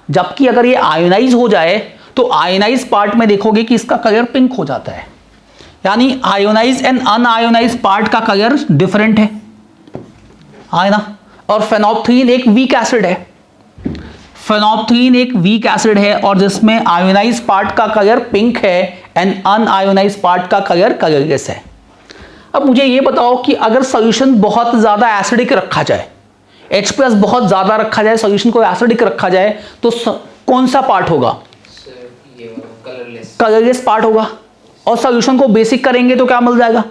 जबकि अगर ये आयोनाइज हो जाए तो आयोनाइज पार्ट में देखोगे कि इसका कलर पिंक हो जाता है। यानी आयोनाइज एंड अनआयोनाइज पार्ट का कलर डिफरेंट है ना। और फेनोल्फथलीन एक वीक एसिड है, फेनोल्फथलीन एक वीक एसिड है और जिसमें आयोनाइज पार्ट का कलर पिंक है एंड अनआयोनाइज पार्ट का कलर कलरलेस है। अब मुझे ये बताओ कि अगर सॉल्यूशन बहुत ज्यादा एसिडिक रखा जाए, H+ बहुत ज्यादा रखा जाए, सॉल्यूशन को एसिडिक रखा जाए तो कौन सा पार्ट होगा? कलरलेस पार्ट होगा। और सॉल्यूशन को बेसिक करेंगे तो क्या मिल जाएगा?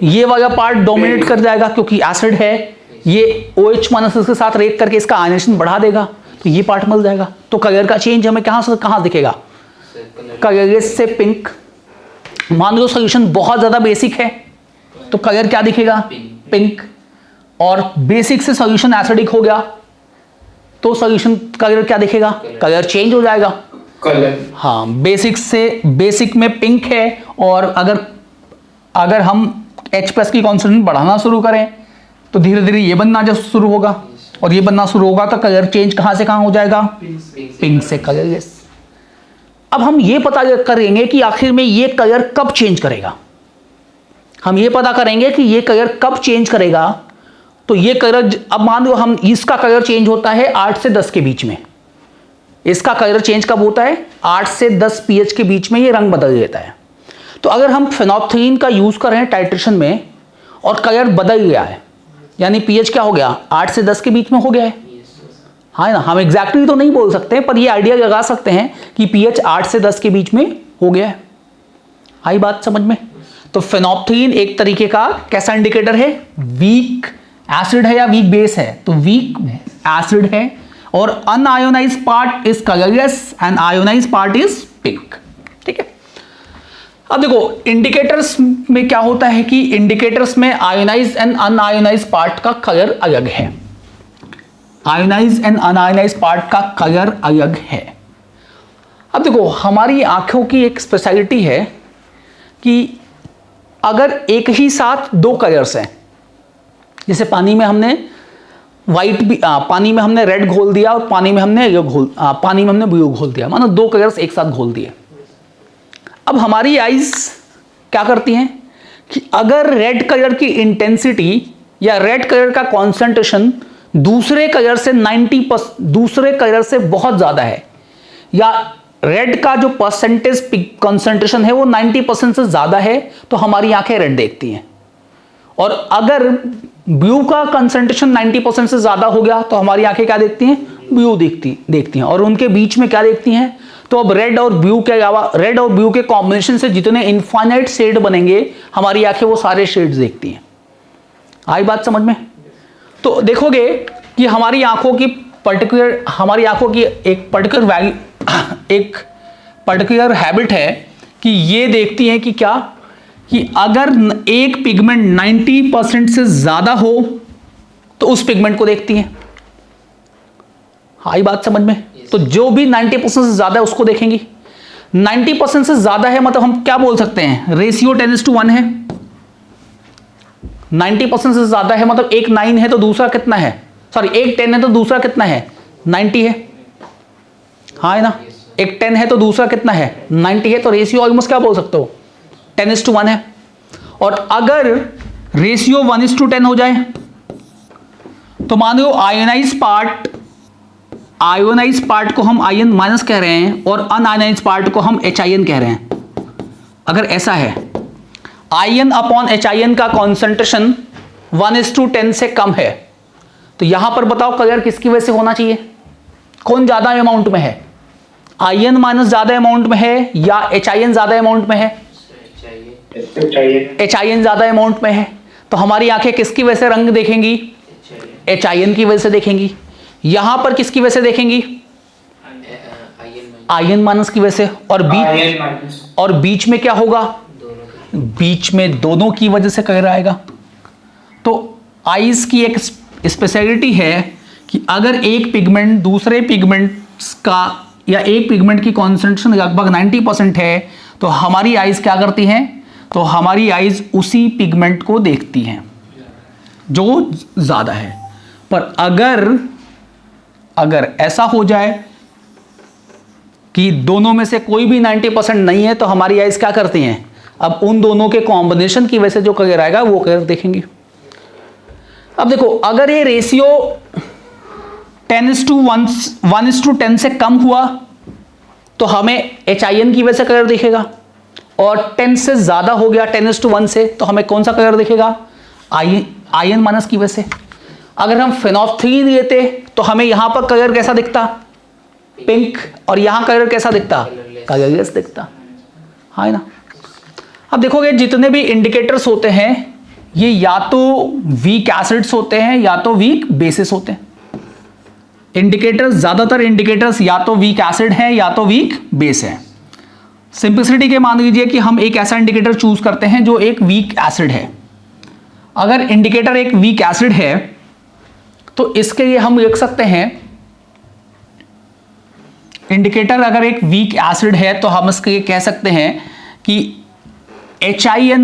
ये वाला पार्ट डोमिनेट कर जाएगा क्योंकि एसिड है, ये OH- के साथ रिएक्ट करके इसका आयनेशन बढ़ा देगा, तो ये पार्ट मिल जाएगा। तो कलर का चेंज हमें कहां से कहां दिखेगा? कलरलेस से पिंक। मान लो सॉल्यूशन बहुत ज्यादा बेसिक है तो कलर क्या दिखेगा? पिंक। और बेसिक से सॉल्यूशन एसिडिक हो गया तो सॉल्यूशन कलर क्या दिखेगा? कलर चेंज हो जाएगा। कलर, हाँ, बेसिक में पिंक है और अगर हम H+ की कॉन्सेंट्रेशन बढ़ाना शुरू करें तो धीरे धीरे ये बनना जब शुरू होगा और ये बनना शुरू होगा तो कलर चेंज कहां से कहां हो जाएगा? पिंक से कलरलेस। अब हम ये पता करेंगे कि आखिर में ये कलर कब चेंज करेगा। हम ये पता करेंगे कि ये कलर कब चेंज करेगा। तो ये कलर, अब मान लो हम इसका कलर चेंज होता है 8 से 10 के बीच में। इसका कलर चेंज कब होता है? 8 से 10 pH के बीच में ये रंग बदल देता है। तो अगर हम फेनोल्फथलीन का यूज कर रहे हैं टाइट्रेशन में और कलर बदल गया है, यानी pH क्या हो गया? 8 से 10 के बीच में हो गया है, हाँ ना। हम एग्जैक्टली तो नहीं बोल सकते पर ये आइडिया लगा सकते हैं कि pH 8 से 10 के बीच में हो गया है। आई बात समझ में? तो फेनोल्फथलीन एक तरीके का कैसा इंडिकेटर है? वीक एसिड है या वीक बेस है? तो वीक एसिड है, और unionised part is colourless and ionised part is pink. ठीक है, अब देखो इंडिकेटर्स में क्या होता है कि इंडिकेटर्स में आयोनाइज्ड एंड अनआयोनाइज्ड पार्ट का कलर अलग है। आयोनाइज्ड एंड अनआयोनाइज्ड पार्ट का कलर अलग है। अब देखो हमारी आंखों की एक स्पेशलिटी है कि अगर एक ही साथ दो कलर्स हैं, जैसे पानी में हमने वाइट भी पानी में हमने रेड घोल दिया और पानी में हमने ब्लू घोल दिया, मानो दो कलर्स एक साथ घोल दिए। अब हमारी आइज क्या करती हैं कि अगर रेड कलर की इंटेंसिटी या रेड कलर का कॉन्सेंट्रेशन दूसरे कलर से 90% दूसरे कलर से बहुत ज्यादा है, या रेड का जो परसेंटेज कॉन्सेंट्रेशन है वो 90% से ज्यादा है, तो हमारी आंखें रेड देखती हैं। और अगर ब्लू का कंसंट्रेशन 90% से ज्यादा हो गया तो हमारी आंखें क्या देखती हैं? ब्लू देखती हैं। और उनके बीच में क्या देखती हैं? तो अब रेड और ब्लू के अलावा रेड और ब्लू के कॉम्बिनेशन से जितने इनफाइनाइट शेड बनेंगे हमारी आंखें वो सारे शेड्स देखती हैं। आई बात समझ में? तो देखोगे कि हमारी आंखों की एक पर्टिकुलर हैबिट है कि ये देखती हैं कि क्या, कि अगर एक पिगमेंट 90% से ज्यादा हो तो उस पिगमेंट को देखती हैं। आई बात समझ में? तो जो भी 90% से ज्यादा है उसको देखेंगी। 90% से ज्यादा है मतलब हम क्या बोल सकते हैं? रेशियो 10:1 है। 90% से ज्यादा है मतलब एक 9 है तो दूसरा कितना है? सॉरी, एक 10 है तो दूसरा कितना है? 90 है। हाँ है ना? एक 10 है तो दूसरा कितना है? 90 है। तो रेशियो ऑलमोस्ट क्या बोल सकते हो? 10:1 है। और अगर रेशियो 1:10 हो जाए तो मान लो आयोनाइज पार्ट को हम आयन माइनस कह रहे हैं और अनआयोनाइज पार्ट को हम HIN कह रहे हैं। अगर ऐसा है, आयन अपॉन HIN का कॉन्सेंट्रेशन 1:10 से कम है, तो यहां पर बताओ कलर किसकी वजह से होना चाहिए? कौन ज्यादा अमाउंट में है? आयन माइनस ज्यादा अमाउंट में है या HIN ज्यादा अमाउंट में है? HIN ज्यादा अमाउंट में है। तो हमारी आंखें किसकी वजह से रंग देखेंगी? HIN की वजह से देखेंगी। यहां पर किसकी वजह से देखेंगी? आयन माइनस की वजह से। और बीच में क्या होगा? बीच में दोनों की वजह से कलर आएगा। तो आईज की एक स्पेशलिटी है कि अगर एक पिगमेंट दूसरे पिगमेंट्स का या एक पिगमेंट की कॉन्सेंट्रेशन लगभग 90% है तो हमारी आईज क्या करती हैं? तो हमारी आईज उसी पिगमेंट को देखती हैं जो ज्यादा है। पर अगर ऐसा हो जाए कि दोनों में से कोई भी 90% नहीं है तो हमारी आईज क्या करती हैं? अब उन दोनों के कॉम्बिनेशन की वजह से जो कलर आएगा वो कलर देखेंगे। अब देखो अगर ये रेशियो 1:10 से कम हुआ तो हमें HIN की वजह से कलर दिखेगा, और 10 से ज्यादा हो गया 10:1 से तो हमें कौन सा कलर दिखेगा? आयन माइनस की वजह से। अगर हम फेनोल्फथलीन लेते तो हमें यहां पर कलर कैसा दिखता? पिंक। और यहां कलर कैसा दिखता? कलरलेस दिखता। है ना? अब देखोगे जितने भी इंडिकेटर्स होते हैं ये या तो वीक एसिड्स होते हैं या तो वीक बेसिस होते हैं। इंडिकेटर्स, ज्यादातर इंडिकेटर्स या तो वीक एसिड है या तो वीक बेस है। सिंपलिसिटी के मान लीजिए कि हम एक ऐसा इंडिकेटर चूज करते हैं जो एक वीक एसिड है। अगर इंडिकेटर एक वीक एसिड है तो इसके लिए हम लिख सकते हैं, इंडिकेटर अगर एक वीक एसिड है तो हम इसके लिए कह सकते हैं कि HIN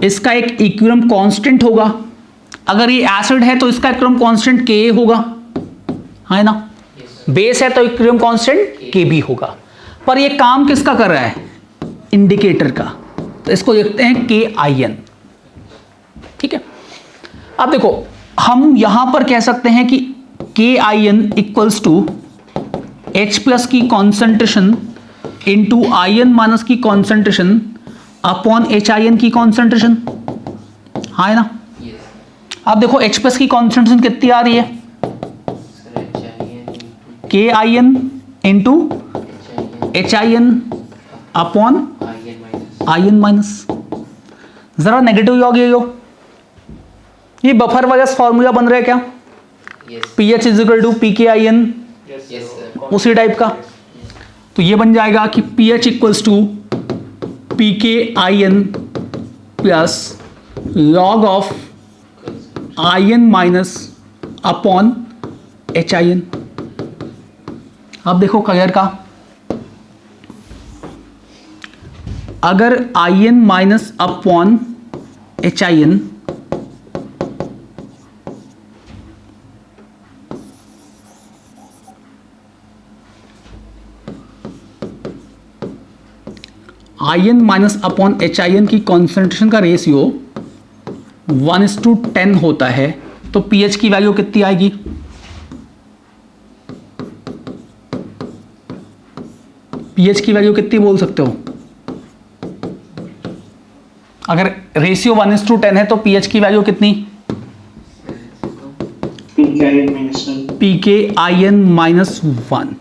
इसका एक इक्विलिब्रियम कांस्टेंट होगा। अगर ये एसिड है तो इसका इक्विलिब्रियम कांस्टेंट Ka होगा, है ना? बेस है तो इक्विलिब्रियम कांस्टेंट Kb होगा। पर ये काम किसका कर रहा है? इंडिकेटर का। तो इसको लिखते हैं KIN। ठीक है। अब देखो हम यहां पर कह सकते हैं कि KIN इक्वल्स टू H+ की कॉन्सेंट्रेशन इंटू आयन माइनस की कॉन्सेंट्रेशन अपॉन HIN की कॉन्सेंट्रेशन, है ना? अब देखो H+ की कॉन्सेंट्रेशन कितनी आ रही है? KIN into HIN upon ion minus. जरा नेगेटिव योग ये बफर वाला फॉर्मूला बन रहा है क्या? PH is equal to PKIN, उसी टाइप का। तो ये बन जाएगा कि pH equals to PKIN plus log of IN minus upon HIN। अब देखो कलर का, अगर IN minus upon HIN IN minus upon HIN की कॉन्सेंट्रेशन का रेशियो 1:10 होता है, तो pH की वैल्यू कितनी आएगी? pH की वैल्यू कितनी बोल सकते हो? अगर रेशियो 1:10 है तो pH की वैल्यू कितनी? PKIN minus 1।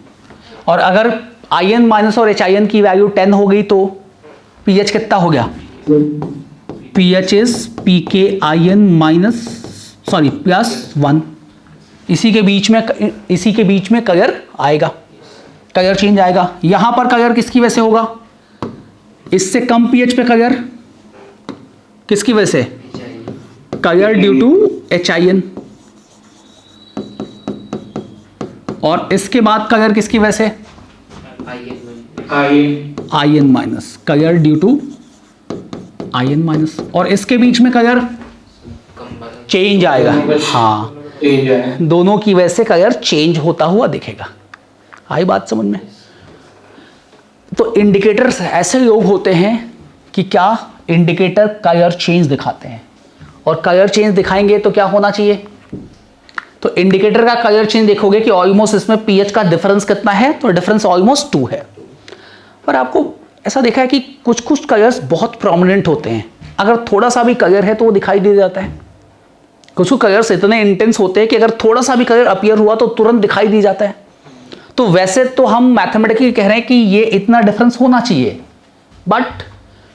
और अगर IN माइनस और HIN की वैल्यू 10 हो गई तो pH कितना हो गया? pH is PKIN minus plus 1। इसी के बीच में कलर आएगा, कलर चेंज आएगा। यहां पर कलर किसकी वजह से होगा? इससे कम pH पे कलर किसकी वजह से? Colour due to HIN। और इसके बाद कलर किसकी वजह से? IN minus, colour due to IN minus. और इसके बीच में कलर चेंज आएगा। हाँ, दोनों की वजह से कलर चेंज होता हुआ दिखेगा। आई बात समझ में? तो इंडिकेटर्स ऐसे योग होते हैं कि क्या इंडिकेटर कलर चेंज दिखाते हैं, और कलर चेंज दिखाएंगे तो क्या होना चाहिए? तो इंडिकेटर का कलर चेंज देखोगे कि ऑलमोस्ट इसमें pH का डिफरेंस कितना है, तो डिफरेंस ऑलमोस्ट 2 है। पर आपको ऐसा देखा है कि कुछ कुछ कलर्स बहुत प्रोमिनेंट होते हैं, अगर थोड़ा सा भी कलर है तो वो दिखाई दे जाता है। कुछ कुछ कलर्स इतने इंटेंस होते हैं कि अगर थोड़ा सा भी कलर अपीयर हुआ तो तुरंत दिखाई दी जाता है। तो वैसे तो हम मैथमेटिकली कह रहे हैं कि ये इतना डिफरेंस होना चाहिए, बट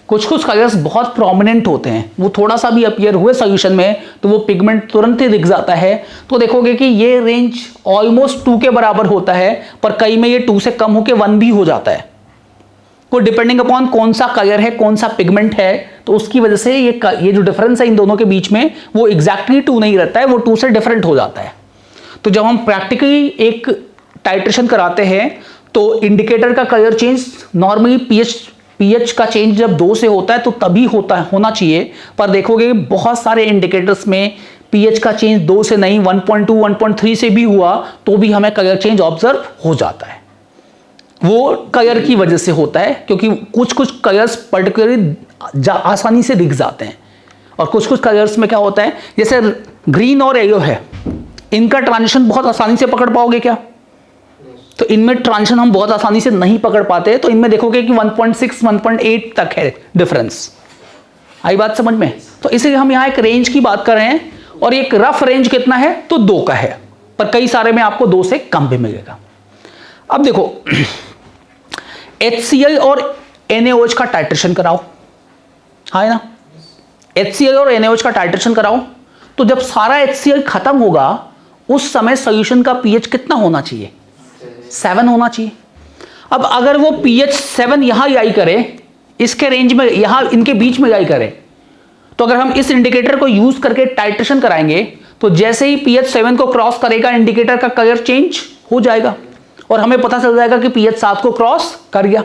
कुछ कुछ कलर्स बहुत प्रोमिनेंट होते हैं, वो थोड़ा सा भी अपीयर हुए सॉल्यूशन में तो वो पिगमेंट तुरंत ही दिख जाता है। तो देखोगे कि ये रेंज ऑलमोस्ट 2 के बराबर होता है, पर कई में ये 2 से कम होकर 1 भी हो जाता है। तो डिपेंडिंग अपॉन कौन सा कलर है, कौन सा पिगमेंट है, तो उसकी वजह से ये जो डिफरेंस है इन दोनों के बीच में वो एग्जैक्टली 2 नहीं रहता है, वो 2 से डिफरेंट हो जाता है। तो जब हम प्रैक्टिकली एक टाइट्रेशन कराते हैं तो इंडिकेटर का कलर चेंज नॉर्मली pH का चेंज जब 2 से होता है तो तभी होना चाहिए। पर देखोगे बहुत सारे इंडिकेटर्स में pH का चेंज 2 से नहीं, 1.2 1.3 से भी हुआ तो भी हमें कलर चेंज ऑब्जर्व हो जाता है। वो कलर की वजह से होता है, क्योंकि कुछ कुछ कलर्स पर्टिकुलरली आसानी से दिख जाते हैं, और कुछ कुछ कलर्स में क्या होता है, जैसे ग्रीन और येलो है, इनका ट्रांजिशन बहुत आसानी से पकड़ पाओगे क्या? तो इनमें ट्रांजिशन हम बहुत आसानी से नहीं पकड़ पाते। तो इनमें देखोगे कि 1.6 1.8 तक है डिफरेंस। आई बात समझ में? तो इसलिए हम यहाँ एक रेंज की बात कर रहे हैं, और एक रफ रेंज कितना है तो 2 का है, पर कई सारे में आपको 2 से कम भी मिलेगा। अब देखो HCl और NaOH का टाइट्रेशन कराओ, है ना? HCl और NaOH का टाइट्रेशन कराओ, तो जब सारा HCl खत्म होगा उस समय सॉल्यूशन का pH कितना होना चाहिए? 7 होना चाहिए। अब अगर वो pH 7 यहां लाई करे, इसके रेंज में यहां इनके बीच में लाई करे, तो अगर हम इस इंडिकेटर को यूज करके टाइट्रेशन कराएंगे तो जैसे ही pH 7 को क्रॉस करेगा इंडिकेटर का कलर चेंज हो जाएगा, और हमें पता चल जाएगा कि pH 7 को क्रॉस कर गया।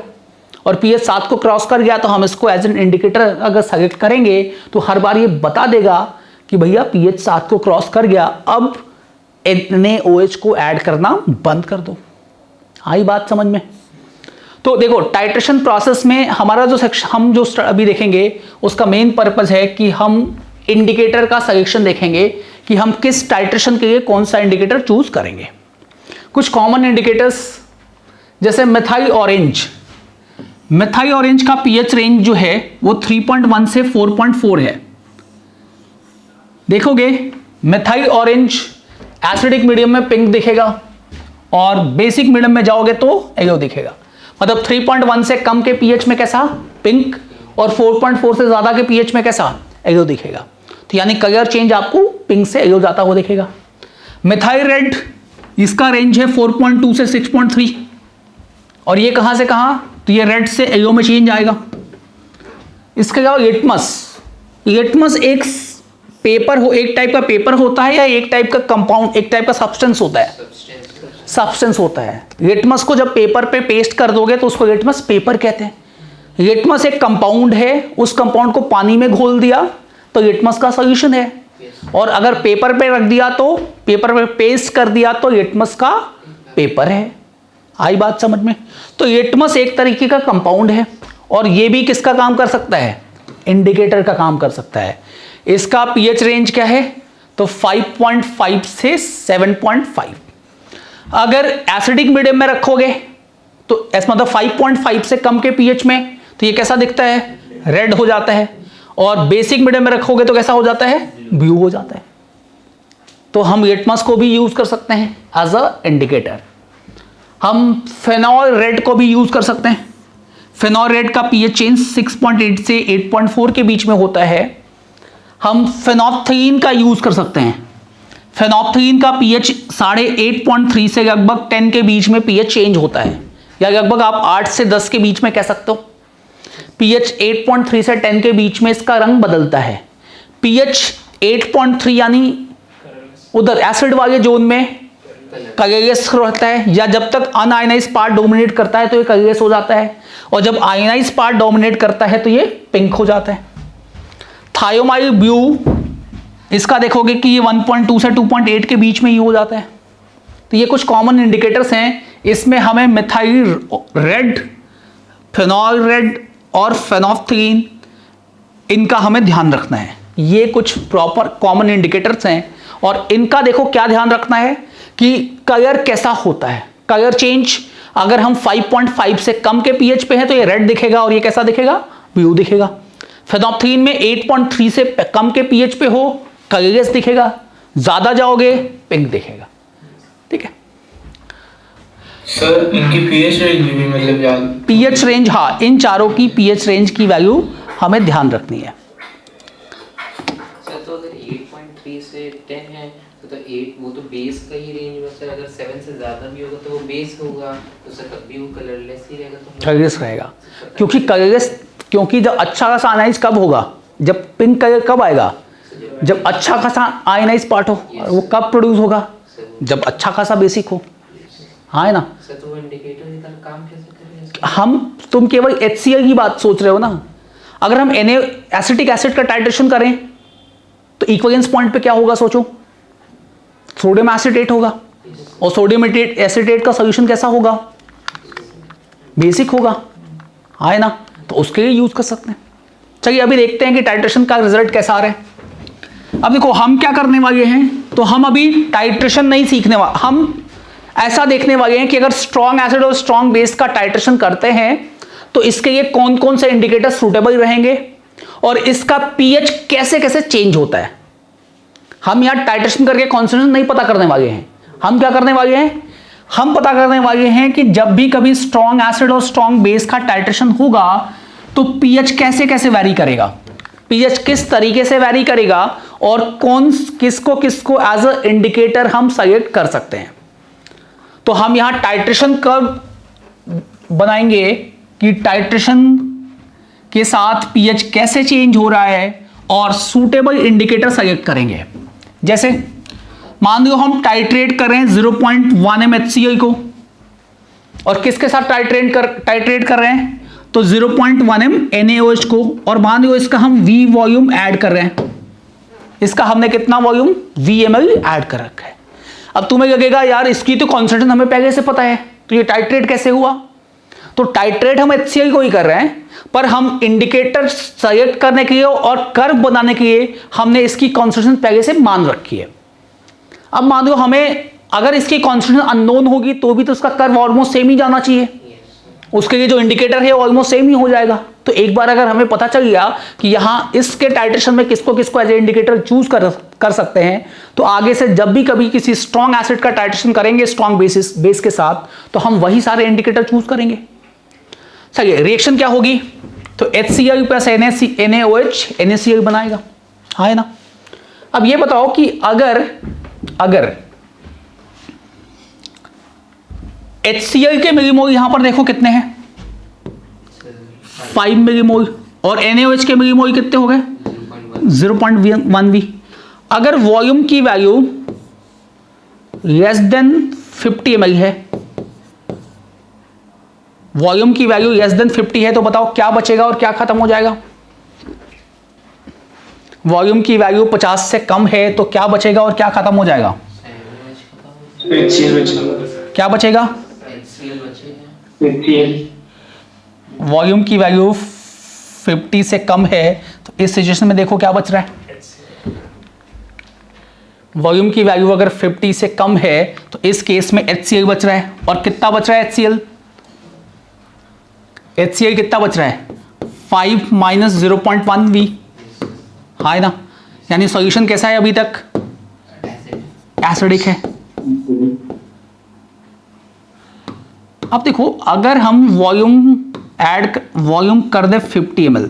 और pH 7 को क्रॉस कर गया तो हम इसको एज एन इंडिकेटर अगर सेलेक्ट करेंगे तो हर बार ये बता देगा कि भैया pH 7 को क्रॉस कर गया, अब NaOH को ऐड करना बंद कर दो। आई बात समझ में? तो देखो टाइट्रेशन प्रोसेस में हमारा जो सेक्शन हम जो अभी देखेंगे उसका मेन पर्पस है कि हम इंडिकेटर का सिलेक्शन देखेंगे कि हम किस टाइट्रेशन के लिए कौन सा इंडिकेटर चूज करेंगे। कुछ कॉमन इंडिकेटर्स जैसे मिथाइल ऑरेंज का pH रेंज जो है वो 3.1 से 4.4 है। देखोगे मिथाइल ऑरेंज एसिडिक मीडियम में पिंक दिखेगा, और बेसिक मीडियम में जाओगे तो येलो दिखेगा। मतलब 3.1 से कम के pH में कैसा? पिंक, और 4.4 से ज्यादा के pH में कैसा? येलो दिखेगा। तो यानी कलर चेंज आपको पिंक से येलो जाता हुआ दिखेगा। मिथाइल रेड इसका रेंज है 4.2 से 6.3, और ये कहां से कहां, तो ये रेड से एयो में चेंज आएगा। इसके अलावा लिटमस एक पेपर हो, एक टाइप का पेपर होता है या एक टाइप का कंपाउंड, एक टाइप का सब्सटेंस होता है, सब्सटेंस होता है। लिटमस को जब पेपर पे पेस्ट कर दोगे तो उसको लिटमस पेपर कहते हैं। लिटमस एक कंपाउंड है, उस कंपाउंड को पानी में घोल दिया तो लिटमस का सॉल्यूशन है, और अगर पेपर पे रख दिया तो, पेपर पे पेस्ट कर दिया तो लिटमस का पेपर है। आई बात समझ में? तो लिटमस एक तरीके का कंपाउंड है, और ये भी किसका काम कर सकता है, इंडिकेटर का काम कर सकता है। इसका पीएच रेंज क्या है, तो 5.5 से 7.5। अगर एसिडिक मीडियम में रखोगे तो मतलब 5.5 से कम के पीएच में तो ये कैसा दिखता है, रेड हो जाता है, और बेसिक मीडियम में रखोगे तो कैसा हो जाता है, ब्लू हो जाता है। तो हम लिटमस को भी यूज कर सकते हैं एज अ इंडिकेटर। हम फेनॉल रेड को भी यूज कर सकते हैं। फेनॉल रेड का पीएच चेंज 6.8 से 8.4 के बीच में होता है। हम फेनोप्थलीन का यूज कर सकते हैं। फेनोप्थलीन का पीएच 8.3 से लगभग 10 के बीच में पीएच चेंज होता है, या लगभग आप 8 से 10 के बीच में कह सकते हो। पीएच 8.3 से 10 के बीच में इसका रंग बदलता है। पीएच 8.3 यानी उधर एसिड वाले जोन में कलरलेस रहता है, या जब तक अनआयनाइज्ड पार्ट डोमिनेट करता है तो ये कलरलेस हो जाता है, और जब आयनाइज्ड पार्ट डोमिनेट करता है तो ये पिंक हो जाता है। थायोमाइल ब्लू, इसका देखोगे कि ये 1.2 से 2.8 के बीच में ही हो जाता है। तो ये कुछ कॉमन इंडिकेटर्स हैं। इसमें हमें मिथाइल रेड, फेनॉल रेड और फेनोप्थलीन, इनका हमें ध्यान रखना है। ये कुछ प्रॉपर कॉमन इंडिकेटर्स हैं, और इनका देखो क्या ध्यान रखना है कि कलर कैसा होता है। कलर चेंज, अगर हम 5.5 से कम के पीएच पे हैं तो ये रेड दिखेगा, और ये कैसा दिखेगा, ब्लू दिखेगा। फेनोप्थलीन में 8.3 से कम के पीएच पे हो, कलरलेस दिखेगा, ज्यादा जाओगे पिंक दिखेगा। ठीक है सर, इनकी पीएच रेंज भी मतलब पीएच रेंज, हाँ, इन चारों की पीएच रेंज की वैल्यू हमें ध्यान रखनी है। सर तो अगर 8.3 से 10 है तो 8 वो तो बेस का ही रेंज में, सर अगर 7 से ज़्यादा भी होगा तो वो बेस होगा, तो सर तब भी वो कलरलेस ही रहेगा। तो कलरलेस रहेगा, क्योंकि कलरलेस, क्योंकि जब अच्छा खासा आयनाइज कब होगा, जब पिंक कलर कब आएगा, जब अच्छा खासा आयनाइज पार्ट हो। और वो कब प्रोड्यूस होगा, जब अच्छा खासा बेसिक हो। हाँ है ना सर, तो वो इंडिकेटर इधर काम कैसे करेगा? हम, तुम केवल HCl की बात सोच रहे हो ना। अगर हम एसिटिक एसिड का टाइट्रेशन करें तो इक्विवेलेंस पॉइंट पे क्या होगा, सोचो, सोडियम एसिटेट होगा, और सोडियम एसिटेट का सॉल्यूशन कैसा होगा, बेसिक होगा। हाँ है ना, तो उसके लिए यूज कर सकते हैं। चलिए अभी देखते हैं कि टाइट्रेशन का रिजल्ट कैसा आ रहा है। अब देखो हम क्या करने वाले हैं, तो हम अभी टाइट्रेशन नहीं सीखने वाले, हम ऐसा देखने वाले हैं कि अगर स्ट्रॉन्ग एसिड और स्ट्रॉन्ग बेस का टाइट्रेशन करते हैं तो इसके लिए कौन कौन से इंडिकेटर सूटेबल रहेंगे, और इसका पीएच कैसे कैसे चेंज होता है। हम यहां टाइट्रेशन करके कॉन्सेंट्रेशन नहीं पता करने वाले हैं। हम क्या करने वाले हैं, हम पता करने वाले हैं कि जब भी कभी स्ट्रॉन्ग एसिड और स्ट्रॉन्ग बेस का टाइट्रेशन होगा तो पीएच कैसे कैसे वैरी करेगा, पीएच किस तरीके से वैरी करेगा, और कौन किसको किसको एज अ इंडिकेटर हम सेलेक्ट कर सकते हैं। तो हम यहां टाइट्रेशन कर्व बनाएंगे कि टाइट्रेशन के साथ पीएच कैसे चेंज हो रहा है, और सूटेबल इंडिकेटर सेलेक्ट करेंगे। जैसे मान लो हम टाइट्रेट कर रहे हैं 0.1 mHCl को, और किसके साथ टाइट्रेट कर रहे हैं, तो 0.1 NaOH को, और मान लो इसका हम V वॉल्यूम ऐड कर रहे हैं। इसका हमने कितना वॉल्यूम, V ml ऐड कर रखा है। अब तुम्हें लगेगा यार इसकी तो कॉन्सेंट्रेशन हमें पहले से पता है, तो ये टाइट्रेट कैसे हुआ। तो टाइट्रेट हम HCl को ही कर रहे हैं, पर हम इंडिकेटर सेलेक्ट करने के लिए और कर्व बनाने के लिए हमने इसकी कॉन्सेंट्रेशन पहले से मान रखी है। अब मान लो हमें अगर इसकी कॉन्सेंट्रेशन अननोन होगी तो भी तो उसका कर्व ऑलमोस्ट सेम ही जाना चाहिए, उसके लिए जो इंडिकेटर है ऑलमोस्ट सेम ही हो जाएगा। तो एक बार अगर हमें पता चल गया कि यहाँ इसके टाइट्रेशन में किसको किसको एज ए इंडिकेटर चूज कर सकते हैं, तो आगे से जब भी कभी किसी स्ट्रॉन्ग एसिड का टाइट्रेशन करेंगे स्ट्रॉन्ग बेस के साथ, तो हम वही सारे इंडिकेटर चूज करेंगे। चलिए रिएक्शन क्या होगी, तो HCl प्लस NaOH NaCl बनाएगा, हाँ है ना। अब ये बताओ कि अगर HCl के मिलीमोल यहां पर देखो कितने हैं, 5 मिलीमोल, और NaOH के मिलीमोल कितने हो गए, 0.1V। अगर वॉल्यूम की वैल्यू लेस देन 50 ml है, वॉल्यूम की वैल्यू लेस देन 50 है, तो बताओ क्या बचेगा और क्या खत्म हो जाएगा। वॉल्यूम की वैल्यू 50 से कम है तो क्या बचेगा और क्या खत्म हो जाएगा, क्या बचेगा, वॉल्यूम की वैल्यू 50 से कम है तो इस सिचुएशन में देखो क्या बच रहा है, वॉल्यूम की वैल्यू अगर 50 से कम है तो इस केस में HCl बच रहा है, और कितना बच रहा है HCl, HCl कितना बच रहा है, 5 माइनस 0.1V, हाँ है ना, यानी सॉल्यूशन कैसा है अभी तक, एसिडिक है। अब देखो अगर हम वॉल्यूम कर दे 50 ml,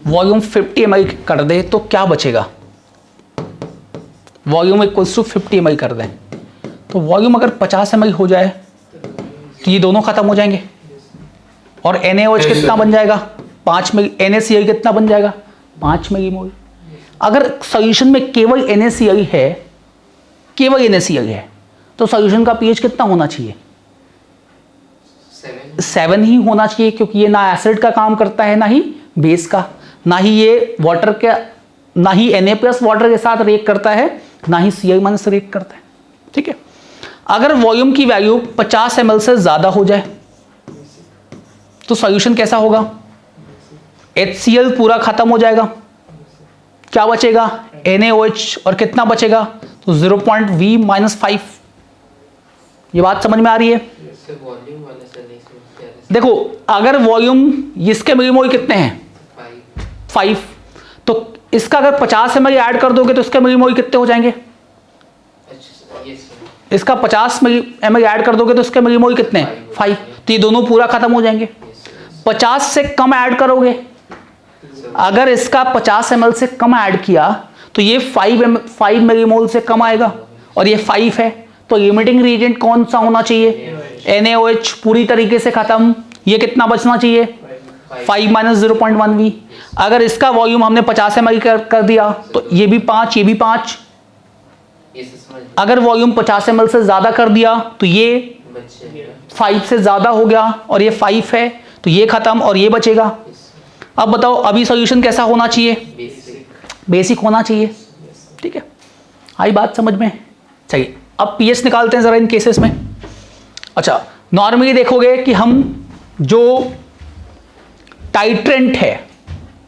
वॉल्यूम 50 ml कर दे तो क्या बचेगा, वॉल्यूम इक्वल्स टू 50 ml कर दें तो वॉल्यूम अगर 50 ml हो जाए तो ये दोनों खत्म हो जाएंगे, और NaOH कितना बन जाएगा, 5 मिली, NaCl कितना बन जाएगा, 5 मिलीमोल। अगर सॉल्यूशन में केवल NaCl है, केवल NaCl है, तो सॉल्यूशन का pH कितना होना चाहिए, 7 ही होना चाहिए, क्योंकि ये ना एसिड का काम करता है ना ही बेस का, ना ही ये वाटर के, ना ही Na+ वाटर के साथ रिएक्ट करता है, ना ही Cl- रिएक्ट करता है, ठीक है। अगर वॉल्यूम की वैल्यू 50 ml से ज्यादा हो जाए तो सॉल्यूशन कैसा होगा, HCl पूरा खत्म हो जाएगा, क्या बचेगा, NaOH, और कितना बचेगा, तो 0.V-5। ये बात समझ में आ रही है। देखो अगर वॉल्यूम, इसके मिलीमोल कितने हैं, 5, तो इसका अगर 50 ml ऐड कर दोगे तो इसके मिलीमोल कितने हो जाएंगे, इसका 50 ml ऐड कर दोगे तो इसके मिलीमोल कितने हैं, 5, तो ये दोनों पूरा खत्म हो जाएंगे। 50 से कम ऐड करोगे, अगर इसका 50 ml से कम ऐड किया तो ये 5 मिलीमोल से कम आएगा, और ये 5 है, तो लिमिटिंग रिएजेंट कौन सा होना चाहिए, NaOH पूरी तरीके से खत्म, ये कितना बचना चाहिए, 5 माइनस 0.1V। अगर इसका वॉल्यूम हमने 50 ml कर दिया तो ये भी 5, ये भी 5। अगर वॉल्यूम 50 ml से ज्यादा कर दिया तो ये 5 से ज्यादा हो गया, और ये 5 है तो ये खत्म और ये बचेगा। अब बताओ अभी सॉल्यूशन कैसा होना चाहिए, बेसिक होना चाहिए, ठीक है। आई बात समझ में, चलिए अब pH निकालते हैं जरा इन केसेस में। अच्छा, नॉर्मली देखोगे कि हम जो टाइट्रेंट है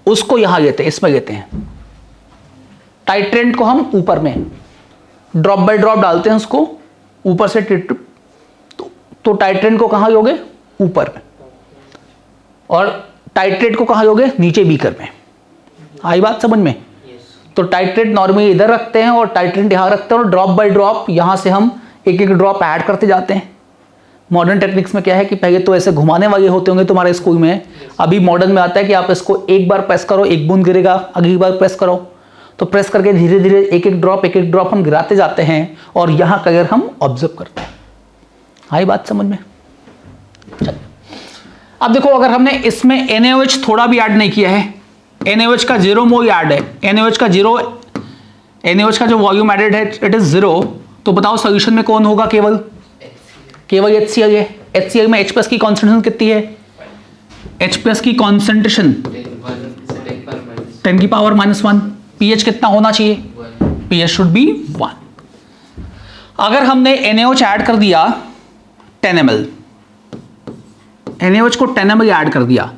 उसको यहां लेते हैं, इसमें लेते हैं, टाइट्रेंट को हम ऊपर में ड्रॉप बाय ड्रॉप डालते हैं, उसको ऊपर से तो टाइट्रेंट को कहां लोगे, ऊपर में, और टाइट्रेट को कहां लोगे, नीचे बीकर में। आई बात समझ में। तो टाइट्रेट नॉर्मली इधर रखते हैं और टाइट्रेंट यहां रखते हैं, और ड्रॉप बाय ड्रॉप यहां से हम एक एक ड्रॉप ऐड करते जाते हैं। मॉडर्न टेक्निक्स में क्या है कि पहले तो ऐसे घुमाने वाले होते होंगे तुम्हारे स्कूल में, अभी मॉडर्न में आता है कि आप इसको एक बार प्रेस करो, एक बूंद गिरेगा, अगली बार प्रेस करो, तो प्रेस करके धीरे धीरे एक एक ड्रॉप हम गिराते जाते हैं, और यहाँ कलर हम ऑब्जर्व करते हैं। आई बात समझ में। चलिए अब देखो, अगर हमने इसमें NaOH थोड़ा भी ऐड नहीं किया है, NaOH का 0 मोल ऐड है, NaOH का जो वॉल्यूम एडेड है इट इज 0, तो बताओ सॉल्यूशन में कौन होगा, केवल HCl है। HCl में H+ की कॉन्सेंट्रेशन कितनी है, H+ की कॉन्सेंट्रेशन 10 की पावर -1। pH कितना होना चाहिए, pH शुड बी 1। अगर हमने NaOH ऐड कर दिया 10 ml, NaOH को 10 ml ऐड कर दिया,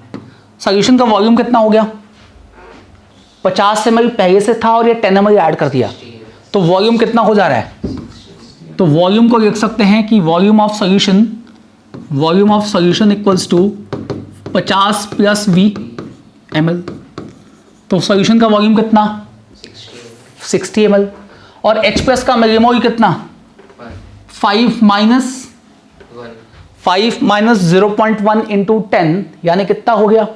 सॉल्यूशन का वॉल्यूम कितना हो गया, 50 ml पहले से था और ये 10 ml ऐड कर दिया, तो वॉल्यूम कितना हो जा रहा है, तो वॉल्यूम को लिख सकते हैं कि volume of solution equals to 50 + V ml। तो सॉल्यूशन का वॉल्यूम कितना, 60 ml, और H+ का मिलीमोल कितना, 5 माइनस 0.1 इंटू 10 यानी कितना हो गया,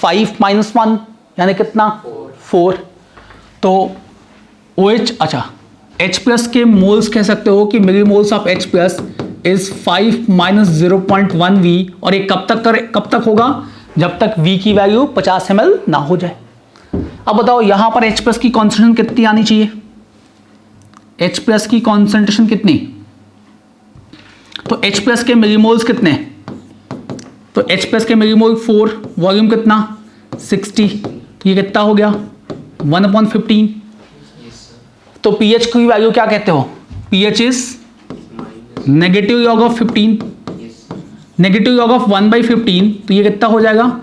5 - 1 यानी कितना, 4। तो OH, अच्छा H+ के मोल्स कह सकते हो कि millimoles of H+ is 5 minus 0.1 V, और ये कब तक होगा, जब तक v की वैल्यू 50 ml ना हो जाए। अब बताओ यहां पर H प्लस की कॉन्सेंट्रेशन कितनी आनी चाहिए, H प्लस की कॉन्सेंट्रेशन कितनी, तो H प्लस के मिलीमोल्स कितने, तो H प्लस के मिलीमोल 4, वॉल्यूम कितना 60, तो ये कितना हो गया 1/15। तो pH की वैल्यू क्या कहते हो, pH is negative log of 15, negative log of 1/15, तो ये कितना हो जाएगा,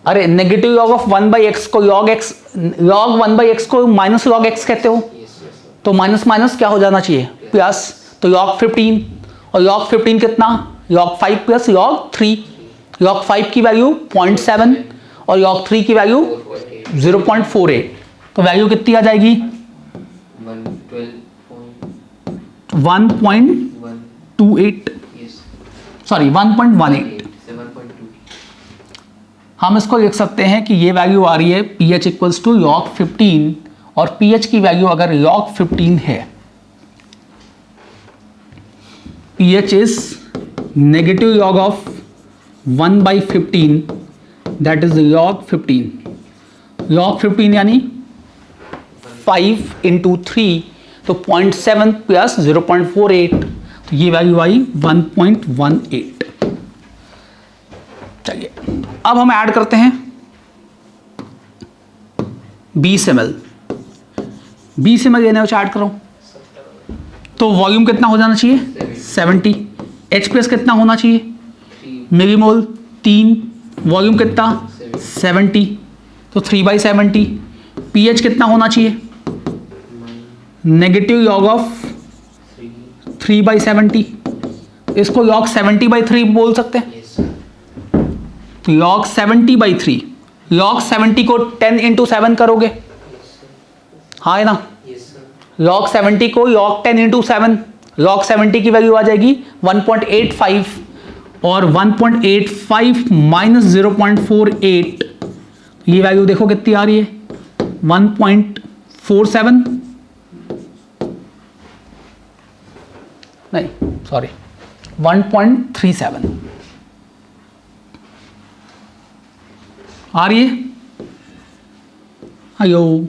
अरे नेगेटिव लॉग ऑफ 1/x को log 1/x को माइनस log x कहते हो, तो माइनस माइनस क्या हो जाना चाहिए प्लस, तो log 15, और log 15 कितना, log 5 प्लस log 3, log 5 की वैल्यू 0.7 और log 3 की वैल्यू 0.48, तो वैल्यू कितनी आ जाएगी 1.28, सॉरी 1.18। हम इसको लिख सकते हैं कि ये वैल्यू आ रही है pH इक्वल्स टू log 15, और pH की वैल्यू अगर log 15 है, pH is negative log of 1/15, that is log 15, log 15 यानी 5 × 3, तो 0.7 प्लस 0.48, तो ये वैल्यू आई 1.18। चलिए अब हम ऐड करते हैं 20 ml, 20 ml लेने ऐड कर रहा हूं, तो वॉल्यूम कितना हो जाना चाहिए 70, H प्लस कितना होना चाहिए मिलीमोल 3, वॉल्यूम कितना 70, तो 3/70, pH कितना होना चाहिए नेगेटिव लॉग ऑफ 3/70, इसको log 70/3 बोल सकते हैं, तो log 70/3, log 70 को 10 × 7 करोगे, हाँ है ना, log 70 को log 10 × 7, log 70 की वैल्यू आ जाएगी 1.85, और 1.85 माइनस 0.48, ये वैल्यू देखो कितनी आ रही है 1.47, नहीं सॉरी 1.37 आ रही है, आयो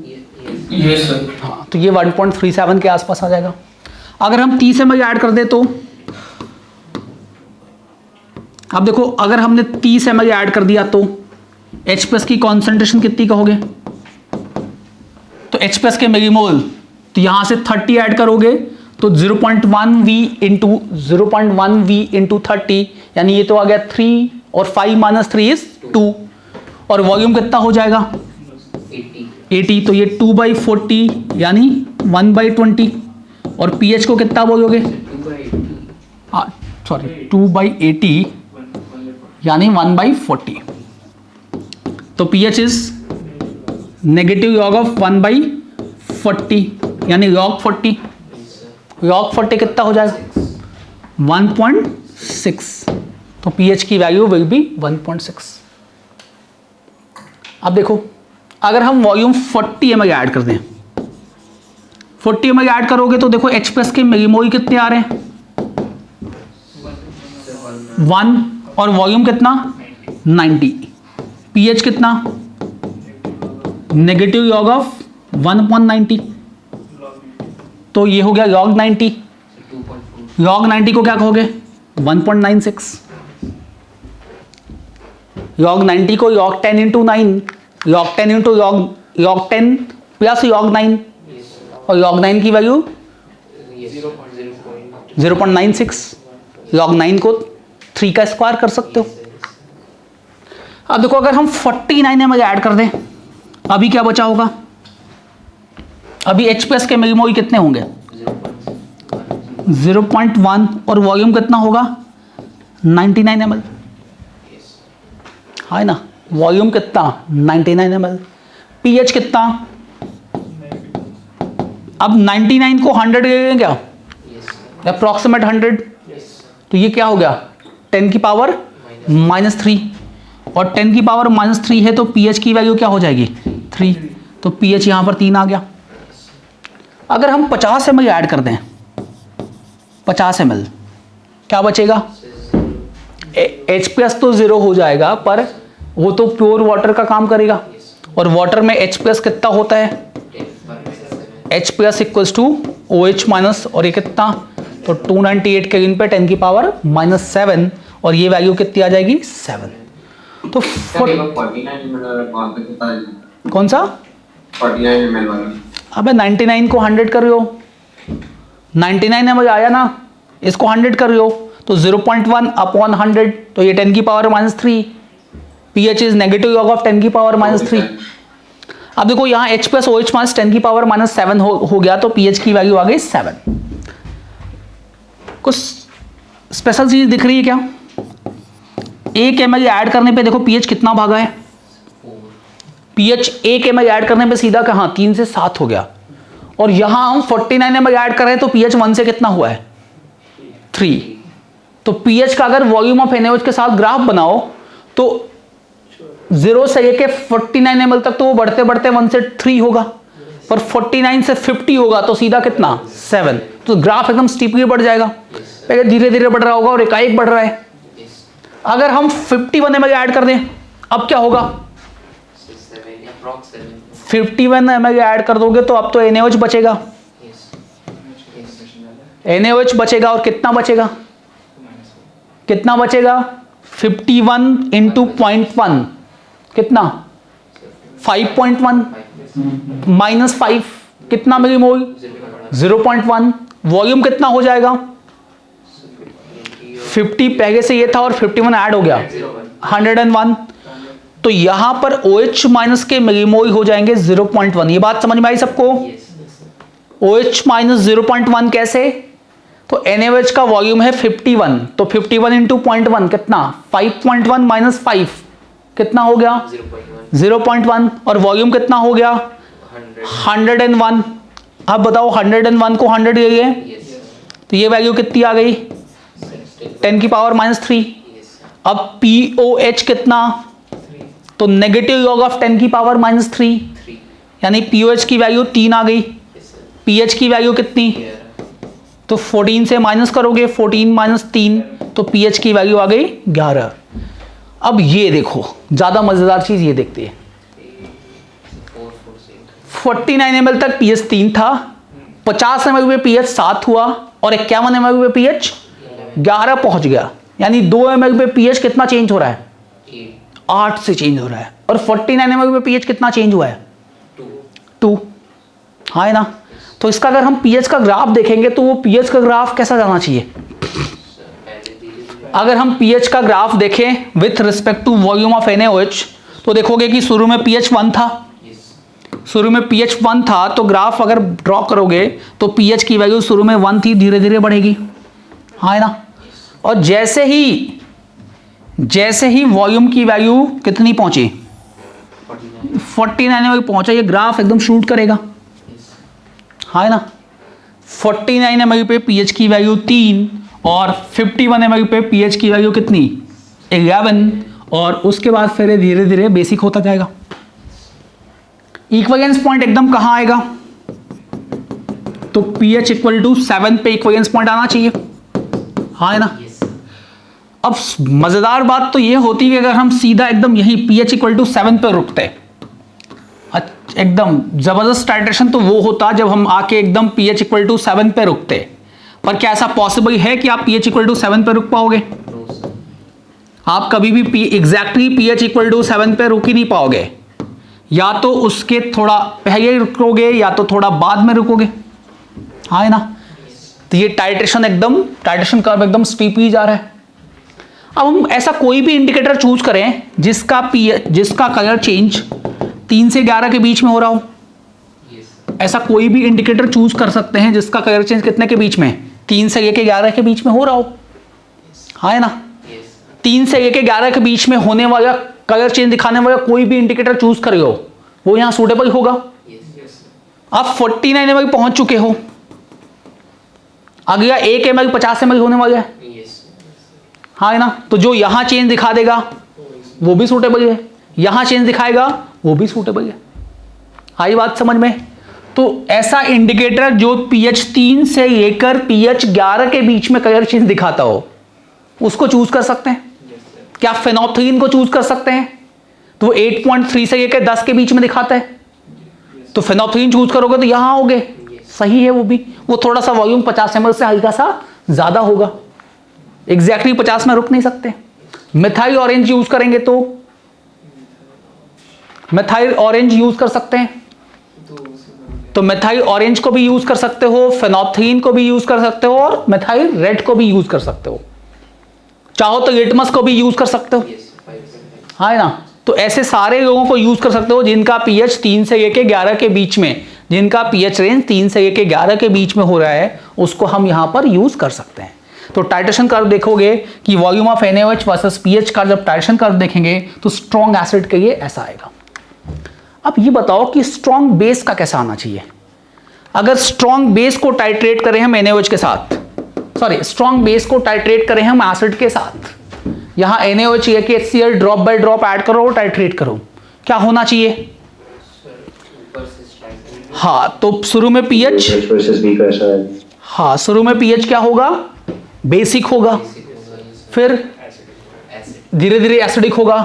यस सर। हाँ, तो ये 1.37 के आसपास आ जाएगा। अगर हम 30 ml ऐड कर दे तो, अब देखो अगर हमने 30 ml ऐड कर दिया तो H प्लस की कॉन्सेंट्रेशन कितनी कहोगे, तो H प्लस के मिलीमोल, तो यहां से 30 ऐड करोगे तो 0.1 V इंटू 30, यानी ये तो आ गया 3, और 5 माइनस 3 इज 2, और वॉल्यूम कितना हो जाएगा 80, तो ये 2/40 यानी 1/20, और pH को कितना बोलोगे, सॉरी 2/80 यानी 1/40, तो pH is negative log of 1/40 यानी log 40, log 40 कितना हो जाएगा 1.6, तो pH की वैल्यू विल बी 1.6। अब देखो अगर हम वॉल्यूम 40 ml ऐड कर दें, 40 ml ऐड करोगे तो देखो H प्लस के मिलीमोल कितने आ रहे हैं 1, और वॉल्यूम कितना 90, pH कितना नेगेटिव लॉग ऑफ 1/90, तो ये हो गया log 90, log 90 को क्या कहोगे 1.96, log 90 को log 10 × 9, log 10 × log 10 plus log 9, और log 9 की वैल्यू 0.96, log 9 को 3 का स्क्वायर कर सकते हो। अब देखो अगर हम 49 ml ऐड कर दें, अभी क्या बचा होगा, अभी H प्लस के मिलीमोल कितने होंगे 0.1, और वॉल्यूम कितना होगा 99 ml, है ना, वॉल्यूम कितना 99 ml, pH कितना, अब 99 को 100 ले लेंगे क्या, अप्रॉक्सीमेट 100, तो ये क्या हो गया 10 की पावर -3, और 10 की पावर -3 है तो pH की वैल्यू क्या हो जाएगी 3, तो pH यहाँ पर 3 आ गया। अगर हम 50 ml ऐड कर दें, 50 ml, क्या बचेगा? H+ तो 0 हो जाएगा, पर वो तो प्योर वाटर का काम करेगा, और वाटर में H+ कितना होता है? H+ equals to OH minus, और ये कितना? तो 298 केल्विन पे 10 की पावर -7, और ये वैल्यू कितनी आ जाएगी? 7। तो 49 ml वाला कौन सा कितना है? कौन सा? 49 ml वाला। अबे 99 को 100 कर रहे हो, 99 ml आया ना, इसको 100 कर रहे हो, तो 0.1 अपॉन 100, तो ये 10 की power -3। pH is negative log of 10 की पावर -3। अब देखो यहाँ H+ OH माइनस 10 की पावर -7 हो गया, तो pH की वैल्यू आ गई 7। कुछ स्पेशल चीज दिख रही है क्या? 1 ml ऐड करने पे देखो pH कितना भागा है? pH 1 ml ऐड करने पे सीधा कहाँ? 3 से 7 हो गया, और यहां हम 49 ml ऐड कर रहे हैं, तो pH 1 से कितना हुआ है? 3। तो pH का अगर वॉल्यूम ऑफ NaOH के साथ ग्राफ बनाओ, तो 0 से लेके 49 ml तक तो वो बढ़ते बढ़ते 1 से 3 होगा, पर 49 से 50 होगा तो सीधा कितना? 7। तो ग्राफ एकदम स्टीपली बढ़ जाएगा, पहले धीरे धीरे बढ़ रहा होगा और एकाएक बढ़ रहा है। अगर हम 51 ml ऐड कर दें, अब क्या होगा? 51 ml ऐड कर दोगे तो अब तो NaOH बचेगा, NaOH बचेगा, और कितना बचेगा? कितना बचेगा? 51 इंटू 0.1 कितना? 5.1 -5 कितना मिलीमोल? 0.1। वॉल्यूम कितना हो जाएगा? 50 पहले से ये था और 51 ऐड हो गया 101। तो यहां पर OH माइनस के मिलीमोल हो जाएंगे 0.1। ये बात समझ में आई सबको? OH माइनस 0.1 कैसे? तो NaOH का वॉल्यूम है 51, तो 51 इंटू 0.1 कितना? 5.1 माइनस 5 कितना हो गया? 0.1। और वॉल्यूम कितना हो गया? 101। अब बताओ 101 को 100 ले लिए, तो ये वैल्यू कितनी आ गई? 10 की पावर -3। अब POH कितना? तो नेगेटिव लॉग ऑफ 10 की पावर -3, यानी POH की वैल्यू 3 आ गई। pH की वैल्यू कितनी? तो 14 से माइनस करोगे, 14 माइनस 3, तो pH की वैल्यू आ गई 11। अब ये देखो, ज्यादा मजेदार चीज ये देखते हैं। 49 ml तक pH 3 था, 50 ml में pH 7 हुआ, और 51 ml में pH 11 पहुंच गया, यानी 2 ml में pH कितना चेंज हो रहा है? 8 से चेंज हो रहा है। और 49 ml में pH कितना चेंज हुआ है? 2। हाँ है ना? तो इसका अगर हम pH का ग्राफ देखेंगे, तो वो pH का ग्राफ कैसा जाना चाहिए? अगर हम pH का ग्राफ देखें with respect to volume of NaOH, तो देखोगे कि शुरू में pH 1 था, शुरू में pH 1 था, तो ग्राफ अगर ड्रॉ करोगे तो pH की वैल्यू शुरू में 1 थी, धीरे धीरे बढ़ेगी। हाँ है ना? और जैसे ही वॉल्यूम की वैल्यू कितनी पहुंची? 49 ml पहुंचा, ये ग्राफ एकदम शूट करेगा। हाँ है ना? 49 ml पे pH की वैल्यू 3, और 51 ml पे pH की वैल्यू कितनी? 11, और उसके बाद फिर धीरे धीरे बेसिक होता जाएगा। इक्विवेलेंस पॉइंट एकदम कहाँ आएगा? तो pH इक्वल टू 7 पे इक्विवेलेंस पॉइंट आना चाहिए। हाँ है ना? अब मजेदार बात तो ये होती है कि अगर हम सीधा एकदम यही pH इक्वल टू 7 पे रुकते, एकदम जबरदस्त टाइट्रेशन तो वो होता जब हम आके एकदम pH इक्वल टू 7 पे रुकते। पर क्या ऐसा पॉसिबल है कि आप pH इक्वल टू 7 पे रुक पाओगे? आप कभी भी एग्जैक्टली pH इक्वल टू 7 पे रुक ही नहीं पाओगे। या तो उसके थोड़ा पहले रुकोगे, या तो थोड़ा बाद में रुकोगे। हाँ है ना? तो ये टाइट्रेशन कर्व एकदम स्टीपली जा रहा है। अब हम ऐसा कोई भी इंडिकेटर चूज करें जिसका कलर चेंज 3 से 11 के बीच में हो रहा हो। ऐसा कोई भी इंडिकेटर चूज कर सकते हैं जिसका कलर चेंज कितने के बीच में? 3 से लेके 11 के बीच में हो रहा हो। हाँ है ना? 3 से लेके 11 के बीच में होने वाला कलर चेंज दिखाने वाला कोई भी इंडिकेटर चूज करे हो, वो यहां सूटेबल होगा। आप 49 ml पहुंच चुके हो, अगला 1 ml 50 ml होने वाला है। हाँ है ना? तो जो यहां चेंज दिखा देगा वो भी सूटेबल है, यहां चेंज दिखाएगा वो भी सूटेबल है। आई बात समझ में? तो ऐसा इंडिकेटर जो pH 3 से लेकर pH 11 के बीच में कलर चेंज दिखाता हो उसको चूज कर सकते हैं। क्या फेनोल्फथालीन को चूज कर सकते हैं? तो 8.3 से लेकर 10 के बीच में दिखाता है, तो फेनोल्फथालीन चूज करोगे तो यहां आओगे। सही है, वो थोड़ा सा वॉल्यूम 50 ml से हल्का सा ज्यादा होगा, एग्जैक्टली 50 में रुक नहीं सकते। मिथाइल ऑरेंज यूज करेंगे तो मिथाइल ऑरेंज यूज कर सकते हैं, तो मिथाइल ऑरेंज को भी यूज कर सकते हो, फेनोल्फथालीन को भी यूज कर सकते हो और मिथाइल रेड को भी यूज कर सकते हो। चाहो तो लिटमस को भी यूज कर सकते हो, है ना। तो ऐसे सारे लोगों को यूज कर सकते हो जिनका pH 3 से लेके 11 के बीच में, जिनका pH रेंज 3 से लेके 11 के बीच में हो रहा है, उसको हम यहां पर यूज कर सकते हैं। तो टाइट्रेशन कर्व देखोगे कि volume of NaOH versus pH का जब टाइट्रेशन कर्व देखेंगे तो स्ट्रॉन्ग एसिड के लिए ऐसा आएगा। अब ये बताओ कि स्ट्रॉन्ग बेस का कैसा आना चाहिए। अगर स्ट्रॉन्ग बेस को टाइट्रेट करें हम NaOH के साथ, सॉरी स्ट्रॉन्ग बेस को टाइट्रेट करें हम एसिड के साथ, यहां NaOH HCl drop by drop add करो और टाइट्रेट करो, क्या होना चाहिए? हाँ, तो शुरू में pH, हाँ शुरू में pH क्या होगा? बेसिक होगा, फिर धीरे धीरे एसिडिक होगा,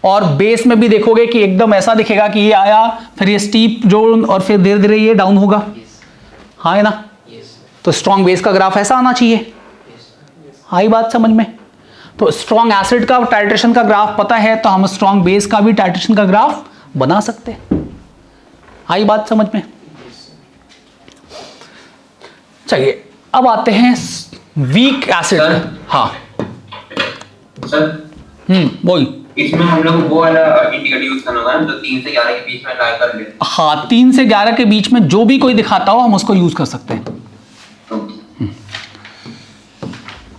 और बेस में भी देखोगे कि एकदम ऐसा दिखेगा कि ये आया, फिर ये स्टीप जोन, और फिर धीरे धीरे ये डाउन होगा, हाँ है ना। तो स्ट्रॉन्ग बेस का ग्राफ ऐसा आना चाहिए, आई बात समझ में। तो स्ट्रॉन्ग एसिड का टाइट्रेशन का ग्राफ पता है तो हम स्ट्रॉन्ग बेस का भी टाइट्रेशन का ग्राफ बना सकते हैं, आई बात समझ में। चलिए अब आते हैं वीक एसिड। हाँ सर बोल। इसमें हम लोग वो वाला इंडिकेटर यूज करना होगा ना जो 3 से 11 के बीच में ला कर ले। हाँ, 3 से 11 के बीच में जो भी कोई दिखाता हो हम उसको यूज कर सकते हैं।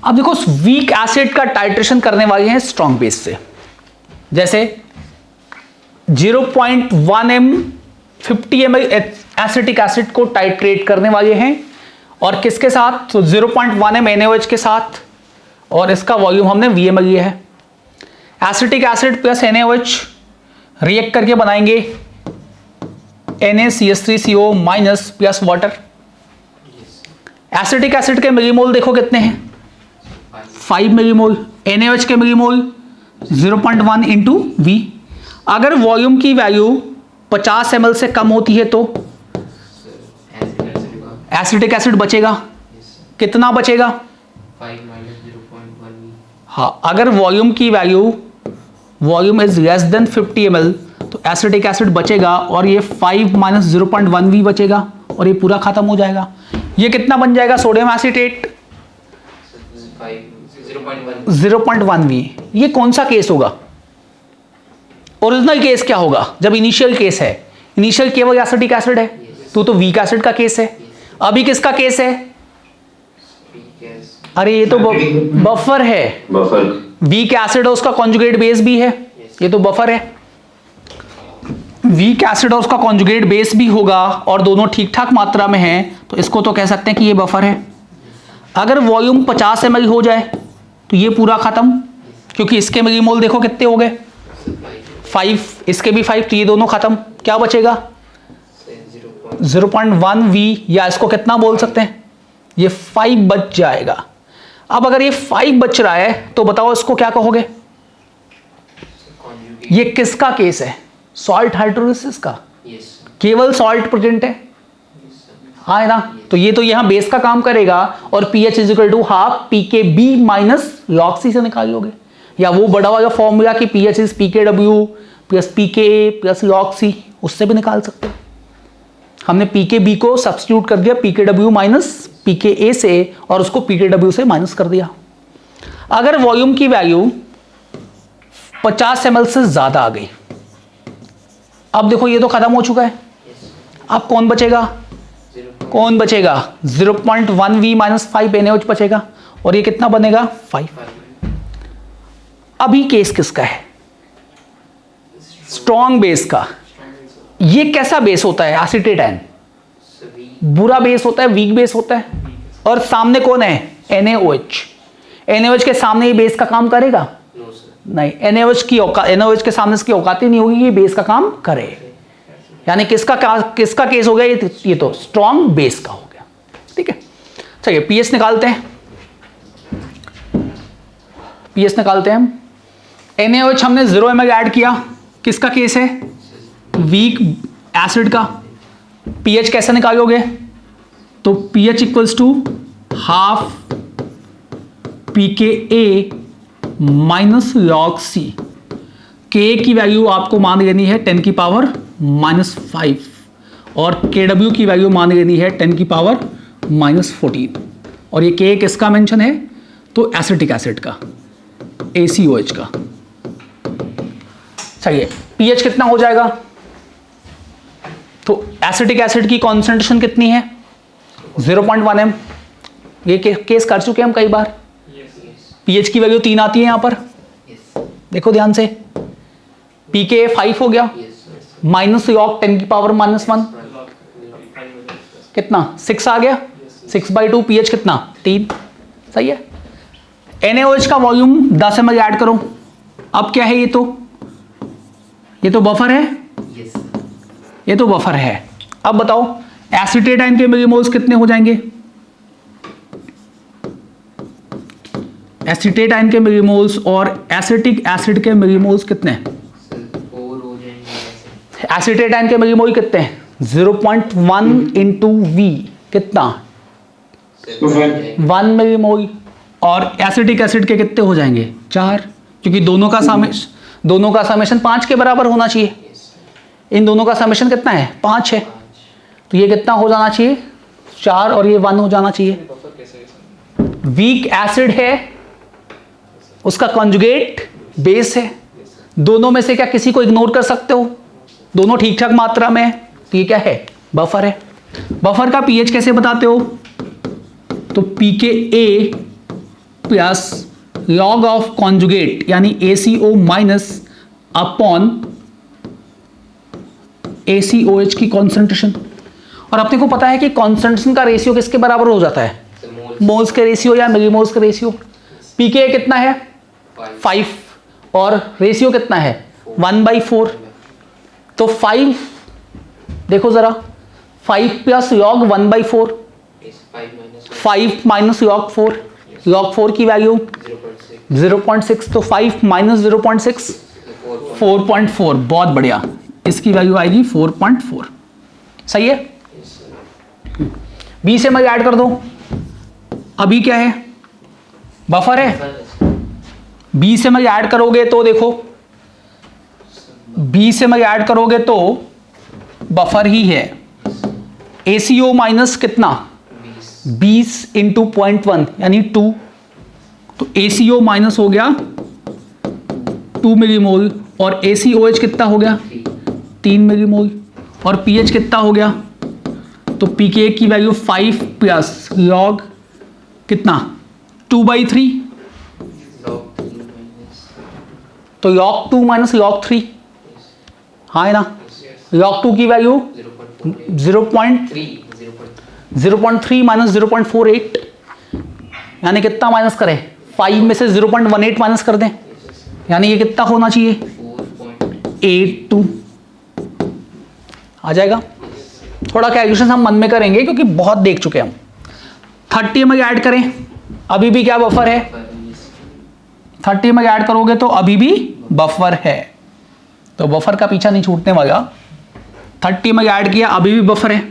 अब देखो वीक एसिड का टाइट्रेशन करने वाले हैं स्ट्रॉन्ग बेस से, जैसे 0.1 m 50 ml एसिटिक एसिड को टाइट्रेट करने वाले हैं, और किसके साथ? तो 0.1 m NaOH के साथ, और इसका वॉल्यूम हमने VmL लिया है। Acetic acid plus NaOH react करके बनाएंगे NaCH3CO minus plus water. Acetic acid के मिलीमोल देखो कितने हैं? 5 मिलीमोल। NaOH के मिलीमोल 0.1 इंटू V। अगर वॉल्यूम की वैल्यू 50 ml से कम होती है तो एसिटिक एसिड बचेगा, कितना बचेगा? 5 - 0.1 हाँ, अगर वॉल्यूम की value, volume is less than 50 ml तो एसिटिक एसिड बचेगा, और ये 5 - 0.1 V बचेगा, और ये पूरा खत्म हो जाएगा। ये कितना बन जाएगा? Sodium acetate 0.1 V। ये कौन सा केस होगा? ओरिजिनल केस क्या होगा? जब इनिशियल केस है, इनिशियल केवल एसिटिक एसिड है तो वीक एसिड का केस है। अभी किसका केस है? अरे ये तो बफर है, बफर वीक एसिड है, उसका कॉन्जुगेट बेस भी है, ये तो बफर है। वीक एसिड और उसका कॉन्जुगेट बेस भी होगा और दोनों ठीक ठाक मात्रा में हैं, तो इसको तो कह सकते हैं कि ये बफर है। अगर वॉल्यूम 50 ml हो जाए तो ये पूरा खत्म, क्योंकि इसके मिलीमोल देखो कितने हो गए 5, इसके भी 5, तो ये दोनों खत्म। क्या बचेगा? 0.1 V, या इसको कितना बोल सकते हैं? ये 5 बच जाएगा। अब अगर ये 5 बच रहा है तो बताओ इसको क्या कहोगे? ये किसका केस है? सॉल्ट हाइड्रोलिसिस का। केवल सॉल्ट प्रेजेंट है, हाँ है ना। तो ये तो यहां बेस का काम करेगा, और pH = ½ pKb minus log C से निकालोगे, या वो बड़ा वाला फॉर्मूला कि pH is pKw plus pKa plus log C, उससे भी निकाल सकते हैं। हमने pKb को सब्स्टिट्यूट कर दिया pKw माइनस pKa से, और उसको pKw से माइनस कर दिया। अगर वॉल्यूम की वैल्यू 50 ml से ज्यादा आ गई, अब देखो ये तो खत्म हो चुका है, अब कौन बचेगा? कौन बचेगा? 0.1 V माइनस 5 NaOH बचेगा, और ये कितना बनेगा? 5। अभी केस किसका है? स्ट्रॉन्ग बेस का। ये कैसा बेस होता है? एसीटेट, बुरा बेस होता है, वीक बेस होता है। और सामने कौन है? NaOH। NaOH के सामने ये बेस का काम करेगा? नहीं, NaOH के सामने इसकी औकात ही नहीं होगी ये बेस का काम करे। यानी किसका केस हो गया, ये तो स्ट्रॉन्ग बेस का हो गया। ठीक है, चलिए पीएच निकालते हैं। पीएच निकालते हैं हम। NaOH हमने 0 mg ऐड किया, किसका केस है, वीक एसिड का। पीएच कैसे निकालोगे, तो pH equals to half pKa minus log C। Ka की वैल्यू आपको मान लेनी है 10 की पावर -5 और Kw की वैल्यू मान लेनी है 10 की पावर -14। और ये Ka किसका मेंशन है, तो एसिटिक एसिड का, ACOH का। चलिए pH कितना हो जाएगा, तो एसिटिक एसिड की कॉन्सेंट्रेशन कितनी है, 0.1 m। ये केस कर चुके हैं हम कई बार। pH की वैल्यू 3 आती है यहां पर, देखो ध्यान से। pKa 5 हो गया, माइनस log 10 की पावर -1 कितना 6 आ गया, 6/2। pH कितना 3, सही है। NaOH का वॉल्यूम 10 ml ऐड करो। अब क्या है, ये तो बफर है, ये तो बफर है। अब बताओ एसीटेट आयन के मिलीमोल्स कितने हो जाएंगे, एसीटेट आयन के मिलीमोल्स और एसिटिक एसिड के मिलीमोल्स कितने हैं, 4 हो जाएंगे। एसीटेट आयन के मिलीमोल कितने हैं, 0.1 इंटू वी कितना 1 मिलीमोल। और एसिटिक एसिड के कितने हो जाएंगे, 4, क्योंकि दोनों का समेशन 5 के बराबर होना चाहिए। इन दोनों का समेशन कितना है, 5 है, तो ये कितना हो जाना चाहिए, 4 और ये 1 हो जाना चाहिए। वीक एसिड है, उसका कॉन्जुगेट बेस है, दोनों में से क्या किसी को इग्नोर कर सकते हो, दोनों ठीक ठाक मात्रा में है, तो ये क्या है, बफर है। बफर का पीएच कैसे बताते हो, तो pKa plus log of conjugate यानी ACO माइनस अपॉन ACOH की कॉन्सेंट्रेशन। और अपने को पता है कि कॉन्सेंट्रेशन का रेशियो किसके बराबर हो जाता है, मोल्स के रेशियो या मिलीमोल्स का रेशियो। pKa कितना है, 5 और रेशियो कितना है, 1/4। तो 5 देखो जरा, 5 plus log 1/4, 5 minus log 4, log 4 की वैल्यू 0.6, तो 5 माइनस 0.6 4.4। बहुत बढ़िया, इसकी वैल्यू आएगी 4.4, सही है। बी से मैं ऐड कर दो। अभी क्या है, बफर है। बी से मैं ऐड करोगे तो देखो, बी से मैं ऐड करोगे तो बफर ही है। ACO माइनस कितना 20 इंटू 0.1 यानी 2, तो ACO माइनस हो गया 2 मिलीमोल और ACOH कितना हो गया 3 मिलीमोल। और pH कितना हो गया, तो pKa की वैल्यू 5 प्लस लॉग कितना 2/3, तो log 2 माइनस log 3, हाँ है ना। log 2 की वैल्यू 0.3 माइनस 0.48 यानी कितना माइनस करें, 5 में से 0.18 माइनस कर दें, यानी ये कितना होना चाहिए 4.82 आ जाएगा। थोड़ा कैलकुलेशन हम मन में करेंगे क्योंकि बहुत देख चुके हम। 30 ml ऐड करें, अभी भी क्या बफर है, 30 ml ऐड करोगे तो अभी भी बफर है, तो बफर का पीछा नहीं छूटने वाला। 30 ml ऐड किया, अभी भी बफर है।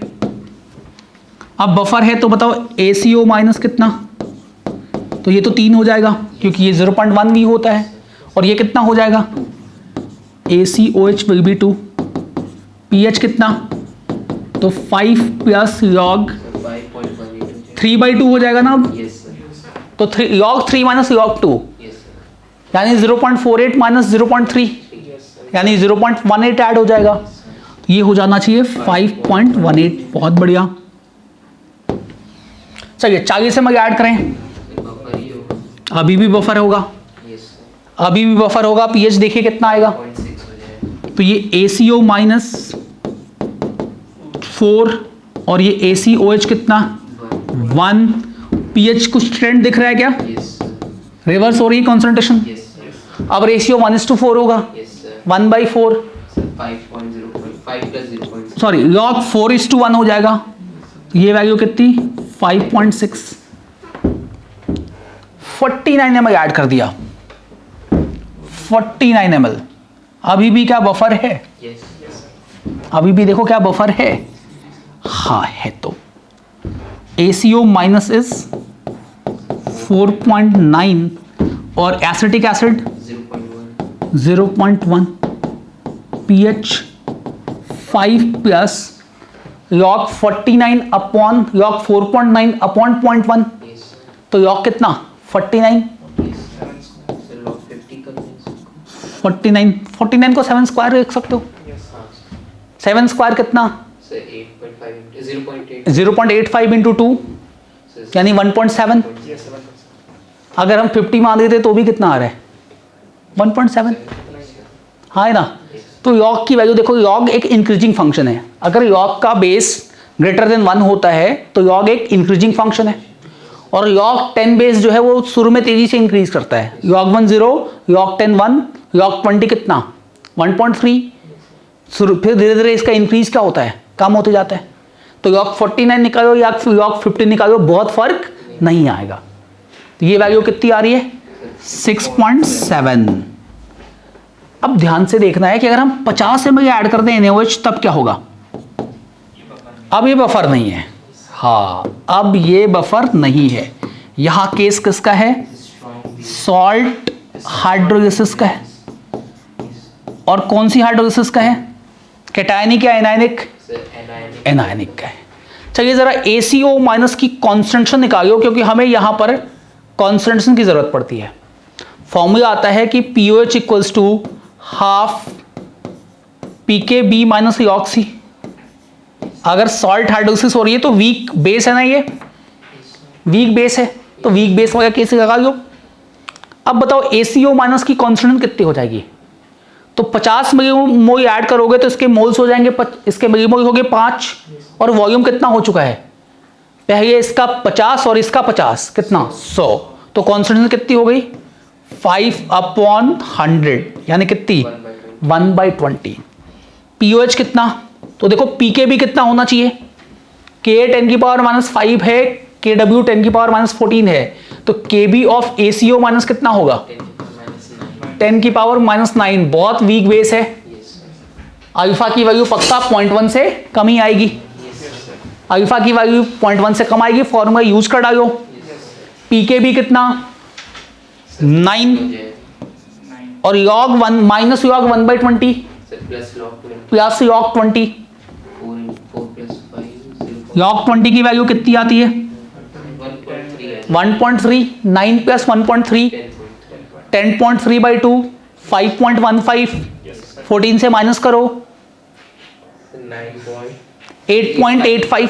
अब बफर है तो बताओ ACO माइनस कितना, तो ये तो 3 हो जाएगा क्योंकि ये 0.1 भी होता है, और ये कितना हो जाएगा ACOH विल बी 2। pH कितना, तो 5 प्लस लॉग 3/2 हो जाएगा ना अब, तो log 3 माइनस log 2 यानी 0.48 माइनस 0.3 यानी 0.18 ऐड हो जाएगा, ये हो जाना चाहिए 5.18। बहुत बढ़िया। चलिए 40 से ऐड करें, अभी भी बफर होगा, अभी भी बफर होगा। pH देखिए कितना आएगा, तो ये ACO माइनस 4 और ये ACOH कितना 1। pH कुछ ट्रेंड दिख रहा है क्या, रिवर्स हो रही है कॉन्सेंट्रेशन। अब रेशियो 1:4 होगा, 1/4, 5 + 0.6 सॉरी log 4:1 हो जाएगा। ये वैल्यू कितनी 5.6। 49 ml ऐड कर दिया 49 ml। अभी भी क्या बफर है? यस अभी भी देखो क्या बफर है? हाँ है। तो ACO माइनस इज 4.9 और acetic acid 0.1 pH 5 plus log 49 upon log 4.9 upon 0.1 yes तो log कितना 49 सर log 50 कर दें 49 को 7 स्क्वायर लिख सकते हो। 7 स्क्वायर कितना सर 8.5 0.85 इंटू 2 यानी 1.7। अगर हम 50 मान देते तो भी कितना आ रहा है 1.7। हाँ है ना। तो log की वैल्यू देखो, log एक इंक्रीजिंग फंक्शन है। अगर log का बेस ग्रेटर देन 1 होता है तो log एक इंक्रीजिंग फंक्शन है और log 10 बेस जो है वो शुरू में तेजी से इंक्रीज करता है। log 1 0, log 10 1, log 20 कितना 1.3। शुरू फिर धीरे धीरे इसका इंक्रीज क्या होता है कम होते जाता है। तो log 49 निकालो या log 50 निकालो बहुत फर्क नहीं आएगा। तो ये वैल्यू कितनी आ रही है 6.7। अब ध्यान से देखना है कि अगर हम 50 ml ऐड कर दें NaOH तब क्या होगा। अब ये बफर नहीं है। हाँ अब ये बफर नहीं है। यहां केस किसका है सॉल्ट हाइड्रोलिसिस का है। और कौन सी हाइड्रोलिसिस का है कैटायनिक या एनायनिक एनायनिक का है। चलिए जरा ACO माइनस की कॉन्सेंट्रेशन निकालियो क्योंकि हमें यहां पर कॉन्सेंट्रेशन की जरूरत पड़ती है। फॉर्मूला आता है कि POH equals to half PKB minus log C। अगर सॉल्ट हाइड्रोलिसिस हो रही है तो वीक बेस है ना, ये वीक बेस है तो वीक बेस वगैरह कैसे लगा लो। अब बताओ ACO माइनस की कॉन्सेंट्रेशन कितनी हो जाएगी। तो 50 मिलीमोल ऐड करोगे तो इसके मोल्स हो जाएंगे इसके मिलीमोल हो गए 5 और वॉल्यूम कितना हो चुका है पहले इसका 50 और इसका 50 कितना 100। तो कॉन्सेंट्रेशन कितनी हो गई 5/100 यानी कितनी 1/20। POH कितना तो देखो PKB कितना होना चाहिए K 10⁻⁻5 है KW 10⁻⁻14 है तो KB ऑफ ACO माइनस कितना होगा 10⁻⁹। बहुत वीक बेस है। अल्फा की वैल्यू पक्का 0.1 से कम ही आएगी। अल्फा की वैल्यू 0.1 से कम आएगी। फॉर्मूला यूज कर डालो। PKB कितना 9 और log 1 minus log 1/20 plus log 20। log 20 की वैल्यू कितनी आती है 1.3। 9 प्लस 1.3 10.3/2 5.15। 14 से माइनस करो 8.85।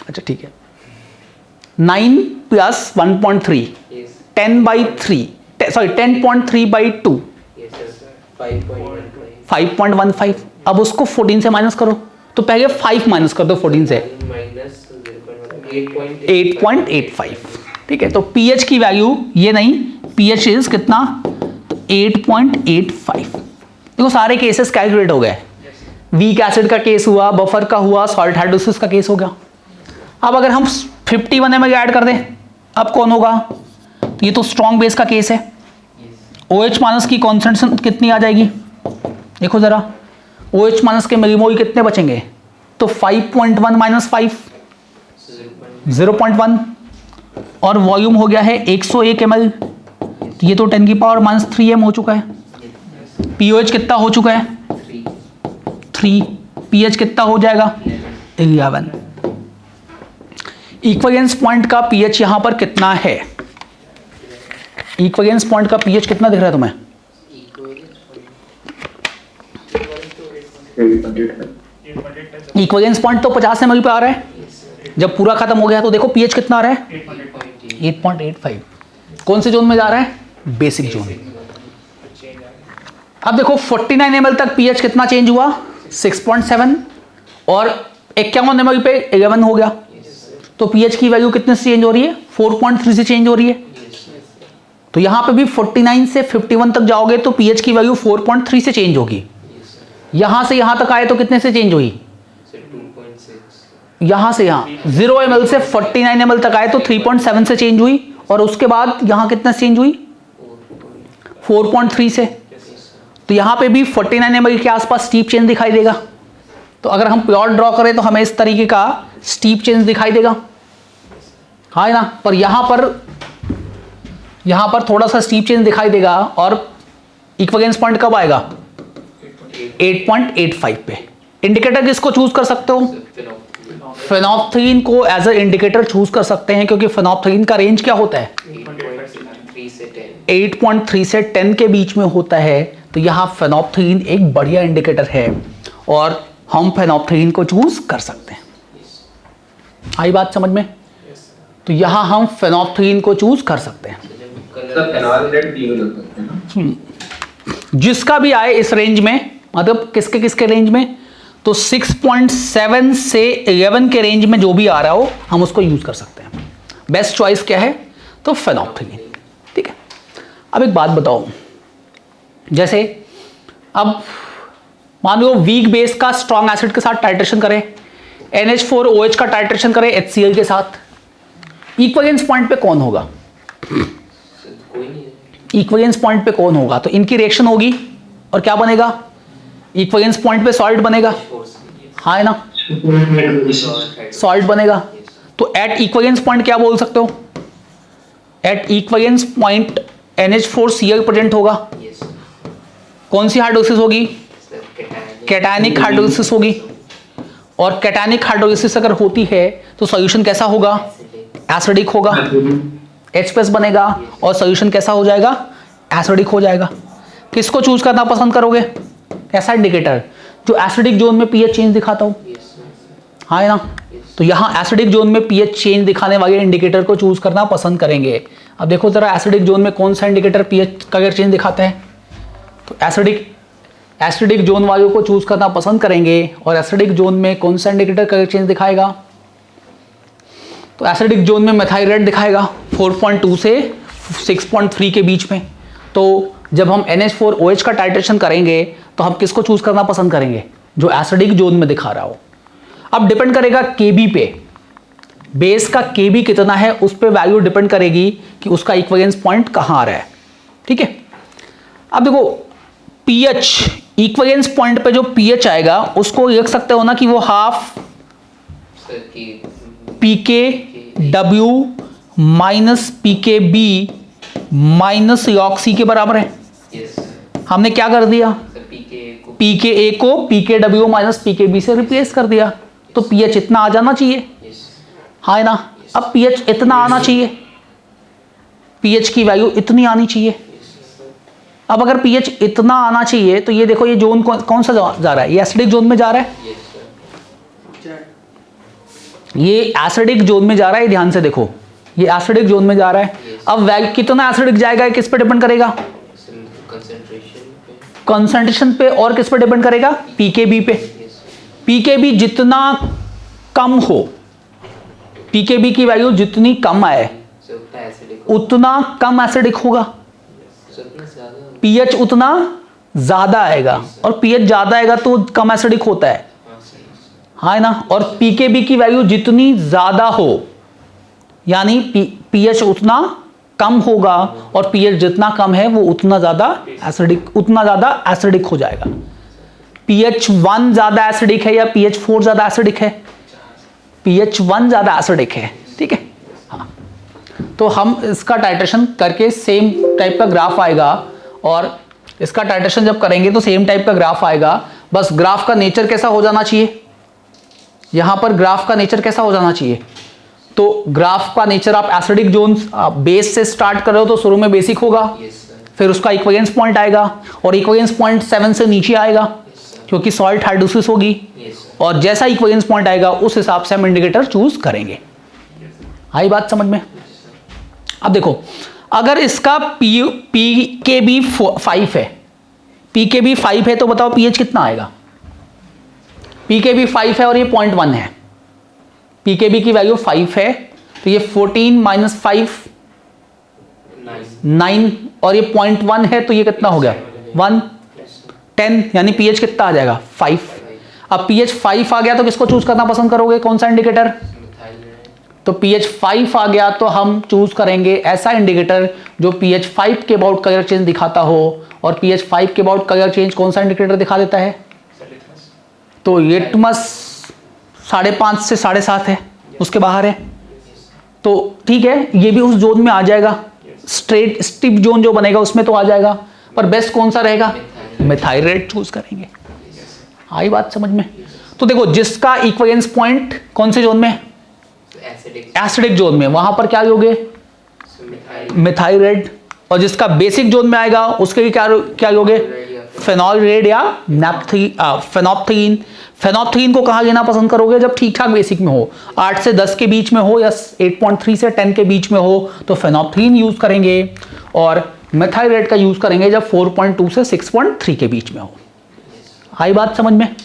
अच्छा ठीक है 9 प्लस 1.3 10/3 सॉरी 10.3/2 5.15। अब उसको 14 से माइनस करो तो पहले 5 माइनस कर दो 14 से 8.85। ठीक है तो pH की वैल्यू ये नहीं pH इज कितना 8.85। देखो सारे केसेस कैलकुलेट हो गए। वीक एसिड का केस हुआ बफर का हुआ सॉल्ट हाइड्रोलिसिस का केस हो गया। अब अगर हम 51 ml ऐड कर दें अब कौन होगा ये तो स्ट्रॉन्ग बेस का केस है। OH माइनस की कॉन्सेंट्रेशन कितनी आ जाएगी देखो जरा OH माइनस के मिलीमोल कितने बचेंगे तो 5.1 माइनस 5 0.1 और वॉल्यूम हो गया है 101 ml। ये तो 10⁻³ m हो चुका है। POH कितना हो चुका है 3। pH कितना हो जाएगा 11। इक्विवेलेंस पॉइंट का pH यहां पर कितना है इक्विवेलेंस पॉइंट का pH कितना दिख रहा है तुम्हें इक्विवेलेंस पॉइंट तो 50 ml पे आ रहा है। जब पूरा खत्म हो गया तो देखो pH कितना आ रहा है 8.85। कौन से जोन में जा रहा है बेसिक जोन। अब देखो 49 ml तक pH कितना चेंज हुआ 6.7 और 51 ml पे 11 हो गया। तो pH की वैल्यू कितने से चेंज हो रही है 4.3 से चेंज हो रही है। तो यहां पे भी 49 से 51 तक जाओगे तो पीएच की वैल्यू 4.3 से चेंज होगी। यहां से यहां तक आए तो कितने से चेंज हुई? 2.6। यहां से यहां 0 ml से 49 ml तक आए तो 3.7 से चेंज हुई, और उसके बाद यहां कितना चेंज हुई? 4.3 से। तो यहां पे भी 49 ml के आसपास स्टीप चेंज दिखाई देगा। तो अगर हम प्लॉट ड्रॉ करें तो हमें इस तरीके का स्टीप चेंज दिखाई देगा, हाँ ना। पर यहां पर थोड़ा सा स्टीप चेंज दिखाई देगा, और इक्विवेलेंस पॉइंट कब आएगा? 8.85 पे। इंडिकेटर किसको चूज कर सकते हो? फेनोप्थलीन को एज अ इंडिकेटर चूज कर सकते हैं, क्योंकि फेनोप्थलीन का रेंज क्या होता है? 8.3 से 10 के बीच में होता है। तो यहां फेनोप्थलीन एक बढ़िया इंडिकेटर है, और हम फेनोप्थलीन को चूज कर सकते हैं। आई बात समझ में? तो यहां हम फेनोप्थलीन को चूज कर सकते हैं। सर फेनॉल रेड भी यूज हो सकते हैं ना? जिसका भी आए इस रेंज में, मतलब किसके किसके रेंज में, तो 6.7 से 11 के रेंज में जो भी आ रहा हो हम उसको यूज कर सकते हैं। बेस्ट चॉइस क्या है? तो फेनोप्थलीन। ठीक है, अब एक बात बताओ, जैसे अब मान लो वीक बेस का स्ट्रॉन्ग एसिड के साथ टाइट्रेशन करें, NH4OH का टाइट्रेशन करें HCl के साथ, इक्विवेलेंस पॉइंट पे कौन होगा? इक्विवेलेंस पॉइंट पे कौन होगा? तो इनकी रिएक्शन होगी और क्या बनेगा? इक्विवेलेंस पॉइंट पे सॉल्ट बनेगा, हाँ है ना, सॉल्ट बनेगा। तो एट इक्विवेलेंस पॉइंट क्या बोल सकते हो? Eight equivalence point NH4Cl present होगा। कौन सी हाइड्रोलिसिस होगी? कैटायनिक हाइड्रोलिसिस होगी। और कैटायनिक हाइड्रोलिसिस अगर होती है तो सॉल्यूशन कैसा होगा? एसिडिक होगा, H+ बनेगा, और सॉल्यूशन कैसा हो जाएगा? एसिडिक हो जाएगा। किसको चूज करना पसंद करोगे? कैसा इंडिकेटर? जो एसिडिक जोन में पीएच चेंज दिखाता हो, हाँ है ना। तो यहाँ एसिडिक जोन में पीएच चेंज दिखाने वाले इंडिकेटर को चूज करना पसंद करेंगे। अब देखो जरा एसिडिक जोन में कौन सा इंडिकेटर पीएच का चेंज दिखाता है? तो एसिडिक जोन वालों को चूज करना पसंद करेंगे। और एसिडिक जोन में कौन सा इंडिकेटर कलर चेंज दिखाएगा? तो एसिडिक जोन में मेथाइल रेड दिखाएगा 4.2 से 6.3 के बीच में। तो जब हम NH4OH का टाइट्रेशन करेंगे तो हम किसको चूज करना पसंद करेंगे? जो एसिडिक जोन में दिखा रहा हो। अब डिपेंड करेगा केबी पे, बेस का केबी कितना है उस पर वैल्यू डिपेंड करेगी कि उसका इक्विवेलेंस पॉइंट कहाँ आ रहा है। ठीक है, अब देखो पीएच, इक्विवेलेंस पॉइंट पे जो पीएच आएगा उसको लिख सकते हो ना कि वो half PKW minus PKB minus log के बराबर है। हमने क्या कर दिया? PKA को PKW माइनस PKB से रिप्लेस कर दिया। तो पीएच इतना आ जाना चाहिए, हाँ है ना। अब पीएच इतना आना चाहिए, पीएच की वैल्यू इतनी आनी चाहिए। अब अगर पीएच इतना आना चाहिए तो ये देखो ये जोन कौन सा जा रहा है? ये एसिडिक जोन में जा रहा है, ये एसिडिक जोन में जा रहा है। ध्यान से देखो ये एसिडिक जोन में जा रहा है। अब वैल्यू कितना एसिडिक जाएगा किस पे डिपेंड करेगा? कंसंट्रेशन पे। और किस पे डिपेंड करेगा? पीकेबी पे। पीकेबी जितना कम हो, पीकेबी की वैल्यू जितनी कम आए उतना कम एसिडिक होगा, पीएच उतना ज्यादा आएगा। और पीएच ज्यादा आएगा तो कम एसिडिक होता है, हाँ है ना। और पीकेबी की वैल्यू जितनी ज्यादा हो यानी पीएच उतना कम होगा, और पीएच जितना कम है वो उतना ज्यादा एसिडिक हो जाएगा। pH 1 ज्यादा एसिडिक है या pH 4 ज्यादा एसिडिक है? pH 1 ज्यादा एसिडिक है, ठीक है। हाँ, तो हम इसका टाइट्रेशन करके सेम टाइप का ग्राफ आएगा, और इसका टाइट्रेशन जब करेंगे तो सेम टाइप का ग्राफ आएगा। बस ग्राफ का नेचर कैसा हो जाना चाहिए? यहां पर ग्राफ का नेचर कैसा हो जाना चाहिए? तो ग्राफ का नेचर आप एसिडिक जोन बेस से स्टार्ट कर रहे हो तो शुरू में बेसिक होगा, फिर उसका इक्विवेलेंस पॉइंट आएगा, और इक्विवेलेंस पॉइंट 7 से नीचे आएगा क्योंकि सॉल्ट हाइड्रोलिसिस होगी। और जैसा इक्विवेलेंस पॉइंट आएगा उस हिसाब से हम इंडिकेटर चूज करेंगे। आई बात समझ में? अब देखो अगर इसका PKB 5 है, PKB 5 है तो बताओ पीएच कितना आएगा? PKB 5 है और ये 0.1 है, PKB की वैल्यू 5 है तो ये 14 - 5 9 और ये 0.1 है तो ये कितना हो गया 1 10 यानी पीएच कितना आ जाएगा 5। अब पीएच 5 आ गया तो किसको चूज करना पसंद करोगे, कौन सा इंडिकेटर? तो pH 5 आ गया तो हम चूज करेंगे ऐसा इंडिकेटर जो pH 5 के अबाउट कलर चेंज दिखाता हो। और pH 5 के अबाउट कलर चेंज कौन सा इंडिकेटर दिखा देता है? तो लिटमस 5.5 से 7.5 है, उसके बाहर है तो ठीक है, ये भी उस जोन में आ जाएगा। स्ट्रेट स्टिप जोन जो बनेगा उसमें तो आ जाएगा, पर बेस्ट कौन सा रहेगा? मिथाइल रेड चूज करेंगे। आई बात समझ में? तो देखो जिसका इक्विवेलेंस पॉइंट कौन से जोन में है? एसिडिक जोन में, वहां पर क्या लोगे? Methyl red. और जिसका बेसिक जोन में आएगा उसके लिए क्या लोगे? फेनॉल रेड या फेनोप्थलीन। फेनोप्थलीन को कहां लेना पसंद करोगे? जब ठीक ठाक बेसिक में हो, 8 से 10 के बीच में हो या 8.3 से 10 के बीच में हो तो फेनोप्थलीन यूज करेंगे। और मिथाइल रेड का यूज करेंगे जब 4.2 से 6.3 के बीच में हो। आई बात समझ में?